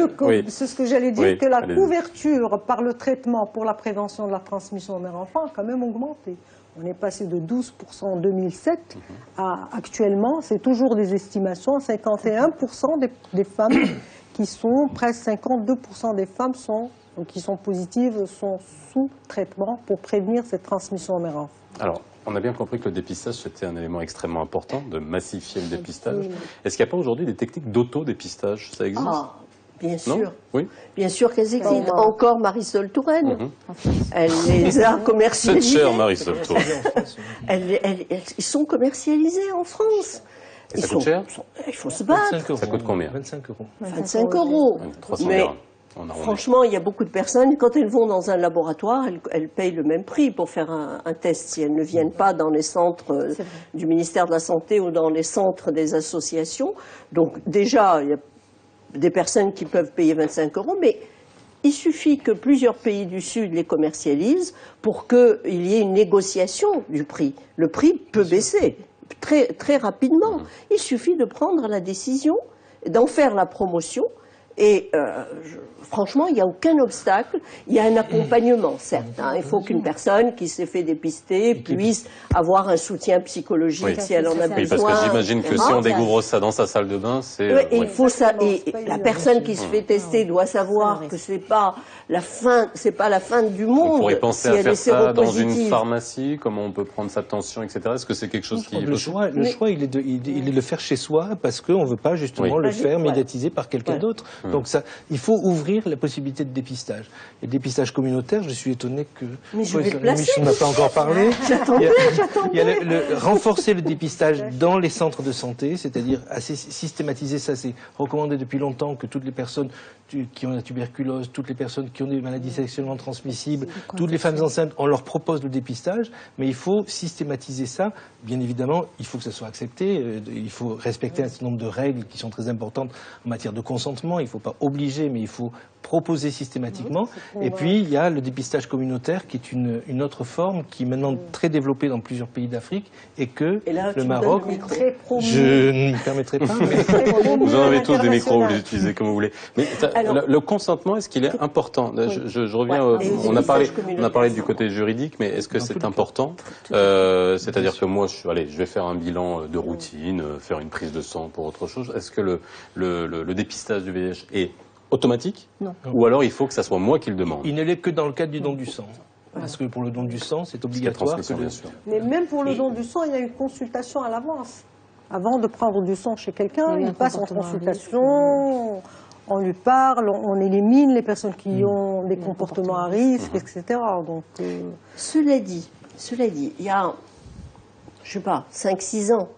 c'est ce que j'allais dire, que la couverture par le traitement pour la prévention de la transmission mère-enfant a quand même augmenté. On est passé de 12% en 2007 à actuellement, c'est toujours des estimations, 51% des femmes qui sont, presque 52% des femmes qui sont positives sont sous traitement pour prévenir cette transmission mère-enfant. Alors, on a bien compris que le dépistage, c'était un élément extrêmement important, de massifier le dépistage. Est-ce qu'il n'y a pas aujourd'hui des techniques d'auto-dépistage? Ça existe? Bien sûr. Non? Oui. Bien sûr qu'elles existent. Encore Marisol Touraine. Elle les a commercialisées. Cette chère Marisol Touraine. Ils sont commercialisés en France. Et ça coûte cher? Il faut se battre. Ça coûte combien? 25 euros. 25 euros. 300 Mais dirhams. franchement, il y a beaucoup de personnes, quand elles vont dans un laboratoire, elles payent le même prix pour faire un test. Si elles ne viennent pas dans les centres du ministère de la Santé ou dans les centres des associations. Donc déjà, il y a des personnes qui peuvent payer 25 euros, mais il suffit que plusieurs pays du Sud les commercialisent pour qu'il y ait une négociation du prix. Le prix peut baisser très, très rapidement. Il suffit de prendre la décision, d'en faire la promotion. Et franchement, il n'y a aucun obstacle. Il y a un accompagnement, certes. Il faut qu'une personne qui s'est fait dépister puisse avoir un soutien psychologique si elle en a besoin. Oui, parce que j'imagine que si on découvre ça dans sa salle de bain, c'est... il faut ça. Et la personne qui se fait tester doit savoir que c'est pas la fin du monde. On pourrait penser si à elle faire est ça dans une séropositive. pharmacie, comment on peut prendre sa tension, etc. Est-ce que c'est quelque chose qui... Le choix, il est de le faire chez soi parce qu'on ne veut pas justement le faire médiatiser par quelqu'un d'autre. Donc ça, il faut ouvrir la possibilité de dépistage. Et le dépistage communautaire, je suis étonné que Michel n'a pas encore parlé. Il y a renforcer le dépistage dans les centres de santé, c'est-à-dire assez systématiser ça. C'est recommandé depuis longtemps que toutes les personnes qui ont la tuberculose, toutes les personnes qui ont des maladies sexuellement transmissibles, toutes les femmes enceintes, on leur propose le dépistage, mais il faut systématiser ça. Bien évidemment, il faut que ça soit accepté, il faut respecter un certain nombre de règles qui sont très importantes en matière de consentement, il faut pas obliger, mais il faut proposer systématiquement. Et puis, il y a le dépistage communautaire, qui est une autre forme, qui est maintenant très développée dans plusieurs pays d'Afrique, et que là, le Maroc, Très promu. je ne me permettrai pas, mais... Vous en avez tous des micros, vous les utilisez comme vous voulez. Mais Alors, le consentement, est-ce qu'il est important? Je reviens, Ouais, et on a parlé communautaire. du côté juridique, mais est-ce que Dans tous c'est les important? C'est-à-dire que moi, je vais faire un bilan de routine, faire une prise de sang pour autre chose. Est-ce que le dépistage du VIH est automatique? Non. Ou alors il faut que ça soit moi qui le demande? Il ne l'est que dans le cadre du don du sang. Parce que pour le don du sang, c'est Parce qu'il y a obligatoire. transmission, bien sûr. Mais même pour le don du sang, il y a une consultation à l'avance. Avant de prendre du sang chez quelqu'un, Il y a il un passe en comportement à consultation, on lui parle, on élimine les personnes qui ont des comportements à risque, etc. Donc, Cela dit, il y a, je sais pas, 5-6 ans,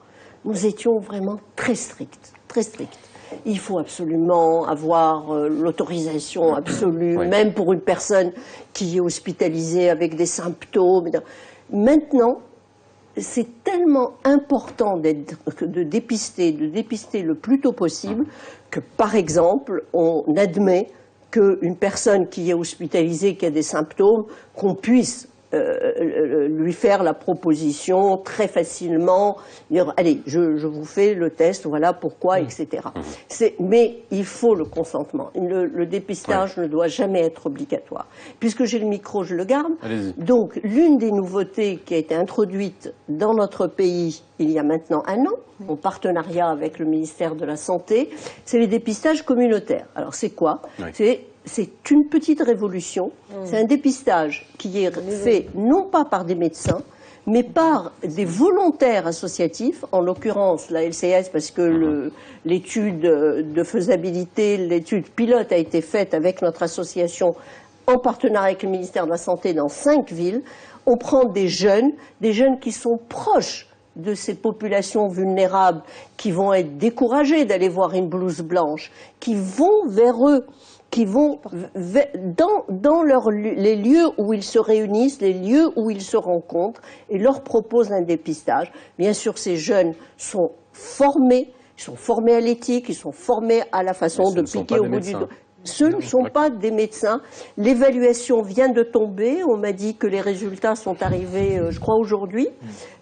nous étions vraiment très stricts, très stricts. Il faut absolument avoir l'autorisation absolue, Oui. même pour une personne qui est hospitalisée avec des symptômes. Maintenant, c'est tellement important de dépister le plus tôt possible que, par exemple, on admet qu'une personne qui est hospitalisée, qui a des symptômes, qu'on puisse lui faire la proposition très facilement, dire allez, je vous fais le test, voilà pourquoi, etc. Mais il faut le consentement. Le dépistage ne doit jamais être obligatoire. Puisque j'ai le micro, je le garde. Allez-y. Donc, l'une des nouveautés qui a été introduite dans notre pays il y a maintenant 1 an, en partenariat avec le ministère de la Santé, c'est les dépistages communautaires. Alors, c'est quoi? C'est une petite révolution. C'est un dépistage qui est fait non pas par des médecins, mais par des volontaires associatifs, en l'occurrence la LCS, parce que l'étude de faisabilité, l'étude pilote a été faite avec notre association en partenariat avec le ministère de la Santé dans 5 villes. On prend des jeunes qui sont proches de ces populations vulnérables, qui vont être découragées d'aller voir une blouse blanche, qui vont vers eux, qui vont dans les lieux où ils se réunissent, les lieux où ils se rencontrent, et leur proposent un dépistage. Bien sûr, ces jeunes sont formés, ils sont formés à l'éthique, ils sont formés à la façon de piquer au bout du doigt. Ce ne sont pas des médecins. L'évaluation vient de tomber. On m'a dit que les résultats sont arrivés, je crois, aujourd'hui.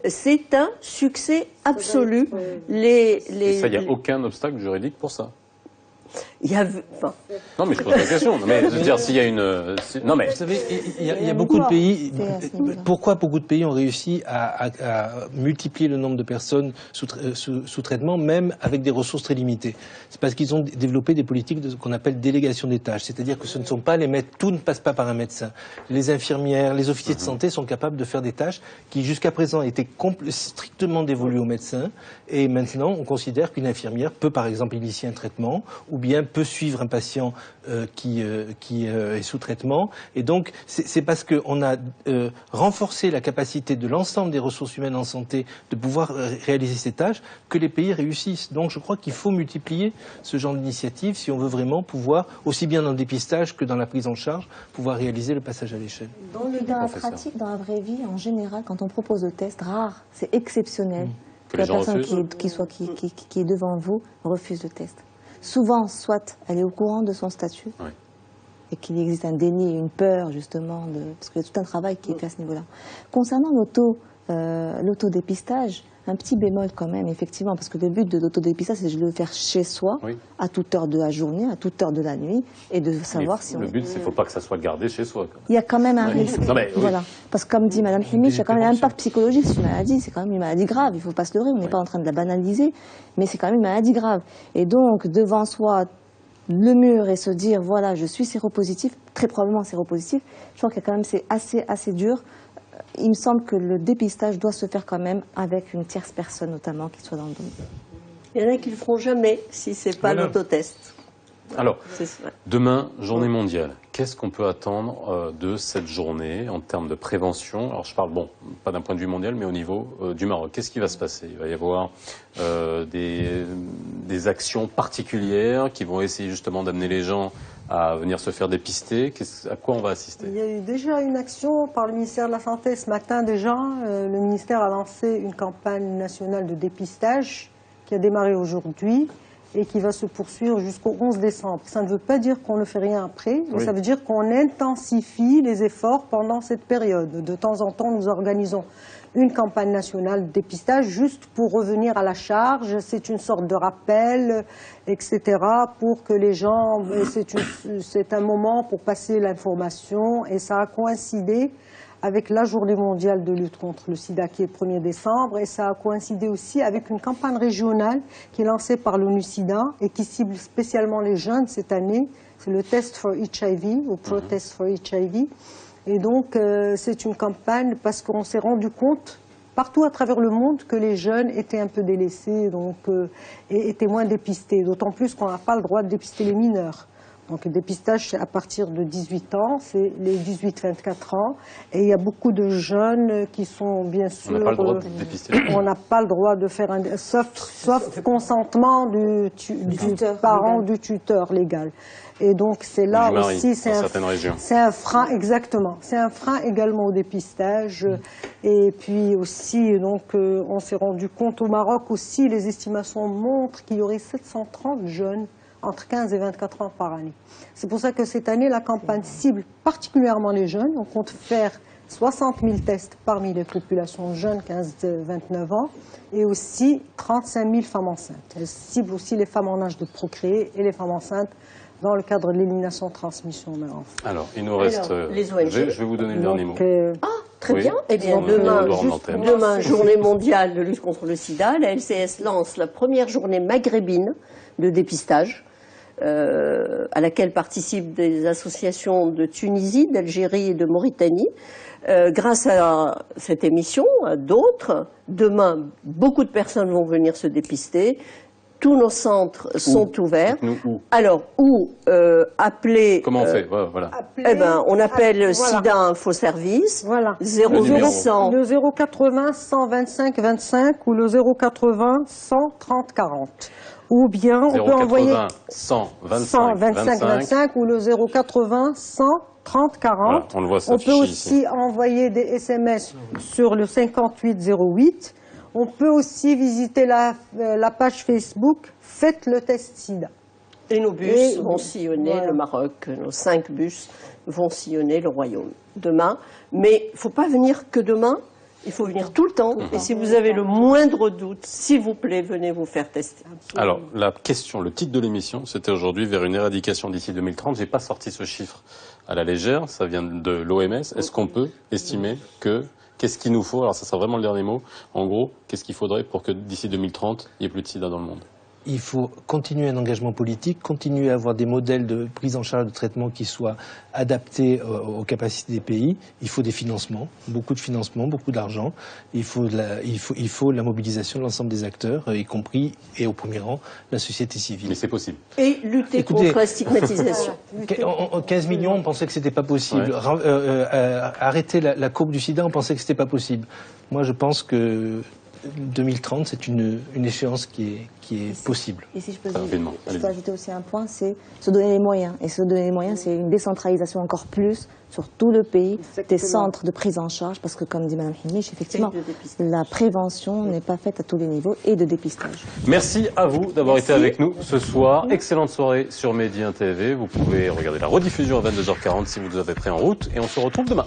C'est un succès absolu. Et ça, il n'y a aucun obstacle juridique pour ça? Non, mais je pose la question. Non, mais je veux dire, s'il y a une... Non, mais... Vous savez, il y a beaucoup de pays... Pourquoi beaucoup de pays ont réussi à multiplier le nombre de personnes sous traitement, même avec des ressources très limitées? C'est parce qu'ils ont développé des politiques de ce qu'on appelle délégation des tâches. C'est-à-dire que ce ne sont pas les maîtres... Tout ne passe pas par un médecin. Les infirmières, les officiers de santé sont capables de faire des tâches qui, jusqu'à présent, étaient strictement dévolues aux médecins. Et maintenant, on considère qu'une infirmière peut, par exemple, initier un traitement, ou bien peut suivre un patient qui est sous traitement. Et donc, c'est parce qu'on a renforcé la capacité de l'ensemble des ressources humaines en santé de pouvoir réaliser ces tâches que les pays réussissent. Donc, je crois qu'il faut multiplier ce genre d'initiative si on veut vraiment pouvoir, aussi bien dans le dépistage que dans la prise en charge, pouvoir réaliser le passage à l'échelle. Dans la pratique, dans la vraie vie, en général, quand on propose le test, rare, c'est exceptionnel que la personne qui est devant vous refuse le test. Souvent, soit elle est au courant de son statut, et qu'il existe un déni et une peur, justement, parce qu'il y a tout un travail qui est fait à ce niveau-là. Concernant l'autodépistage, un petit bémol quand même, effectivement, parce que le but de l'autodépistage, c'est de le faire chez soi, à toute heure de la journée, à toute heure de la nuit, et de savoir si on... Le but, c'est qu'il ne faut pas que ça soit gardé chez soi. Il y a quand même un risque. Non, mais, voilà. Parce que comme dit Mme Himich, il y a quand même un impact psychologique sur une maladie. C'est quand même une maladie grave, il ne faut pas se leurrer, on n'est pas en train de la banaliser, mais c'est quand même une maladie grave. Et donc, devant soi, le mur et se dire, voilà, je suis séropositif, très probablement séropositif, je crois que quand même c'est assez dur. Il me semble que le dépistage doit se faire quand même avec une tierce personne, notamment, qui soit dans le domaine. Il y en a qui ne le feront jamais si ce n'est pas l'autotest. Alors, demain, journée mondiale. Qu'est-ce qu'on peut attendre de cette journée en termes de prévention? Alors, je parle, pas d'un point de vue mondial, mais au niveau du Maroc. Qu'est-ce qui va se passer? Il va y avoir des actions particulières qui vont essayer justement d'amener les gens à venir se faire dépister. À quoi on va assister? Il y a eu déjà une action par le ministère de la Santé ce matin déjà. Le ministère a lancé une campagne nationale de dépistage qui a démarré aujourd'hui. et qui va se poursuivre jusqu'au 11 décembre. Ça ne veut pas dire qu'on ne fait rien après, mais Oui. ça veut dire qu'on intensifie les efforts pendant cette période. De temps en temps, nous organisons une campagne nationale de dépistage juste pour revenir à la charge. C'est une sorte de rappel, etc., pour que les gens... C'est un moment pour passer l'information et ça a coïncidé avec la journée mondiale de lutte contre le sida qui est le 1er décembre et ça a coïncidé aussi avec une campagne régionale qui est lancée par l'ONU-SIDA et qui cible spécialement les jeunes cette année. C'est le Test for HIV ou Protest for HIV. Et donc c'est une campagne parce qu'on s'est rendu compte partout à travers le monde que les jeunes étaient un peu délaissés et étaient moins dépistés. D'autant plus qu'on n'a pas le droit de dépister les mineurs. Donc le dépistage, c'est à partir de 18 ans, c'est les 18-24 ans. Et il y a beaucoup de jeunes qui sont bien sûr... On n'a pas le droit de dépister. On n'a pas le droit de faire sauf consentement du parent ou du tuteur légal. Et donc c'est là Du mari, aussi, dans certaines régions. c'est un frein, exactement. C'est un frein également au dépistage. Et puis aussi, donc, on s'est rendu compte au Maroc aussi, les estimations montrent qu'il y aurait 730 jeunes entre 15 et 24 ans par année. C'est pour ça que cette année, la campagne cible particulièrement les jeunes. On compte faire 60 000 tests parmi les populations jeunes, 15-29 ans, et aussi 35 000 femmes enceintes. Elle cible aussi les femmes en âge de procréer et les femmes enceintes dans le cadre de l'élimination de transmission de l'enfant. Alors, il nous reste... les ONG. Je vais vous donner le dernier mot. Très Oui. bien. Eh bien, On doit rendre demain, l'antenne. journée mondiale de lutte contre le sida, la LCS lance la première journée maghrébine de dépistage, à laquelle participent des associations de Tunisie, d'Algérie et de Mauritanie. Grâce à cette émission, à d'autres, demain, beaucoup de personnes vont venir se dépister. Tous nos centres sont ouverts. Dites-nous où. Alors, appeler... Comment on fait? Voilà. Eh ben, on appelle voilà. SIDA Info Service, Voilà. 0800. Le 080 125 25 ou le 080 130 40. Ou bien on peut envoyer 125 125 25 ou le 080 130 40. Voilà, on le voit On s'afficher peut ici. aussi envoyer des SMS sur le 5808. On peut aussi visiter la page Facebook Faites le test SIDA. Et nos bus Et vont sillonner voilà. le Maroc, nos 5 bus vont sillonner le Royaume demain. Mais il ne faut pas venir que demain, il faut venir tout le temps. Et si vous avez le moindre doute, s'il vous plaît, venez vous faire tester. Alors, la question, le titre de l'émission, c'était aujourd'hui vers une éradication d'ici 2030. J'ai pas sorti ce chiffre à la légère, ça vient de l'OMS. Est-ce qu'on peut estimer que, qu'est-ce qu'il nous faut, alors ça sera vraiment le dernier mot, en gros, qu'est-ce qu'il faudrait pour que d'ici 2030, il n'y ait plus de sida dans le monde? Il faut continuer un engagement politique, continuer à avoir des modèles de prise en charge de traitement qui soient adaptés aux capacités des pays. Il faut des financements, beaucoup de financements, beaucoup d'argent. Il faut la mobilisation de l'ensemble des acteurs, y compris, et au premier rang, la société civile. Mais c'est possible. Et lutter Écoutez, contre la stigmatisation. En 15 millions, on pensait que c'était pas possible. Ouais. Arrêter la courbe du sida, on pensait que c'était pas possible. Moi, je pense que 2030, c'est une échéance qui est possible. Et si je peux, Rapidement, je allez-y. peux ajouter aussi un point, c'est se donner les moyens. Et se donner les moyens, c'est une décentralisation encore plus sur tout le pays, des centres de prise en charge, parce que comme dit Mme Himich, effectivement, Et de dépistage. la prévention n'est pas faite à tous les niveaux et de dépistage. Merci à vous d'avoir été avec nous ce soir. Excellente soirée sur Média TV. Vous pouvez regarder la rediffusion à 22h40 si vous vous avez pris en route. Et on se retrouve demain.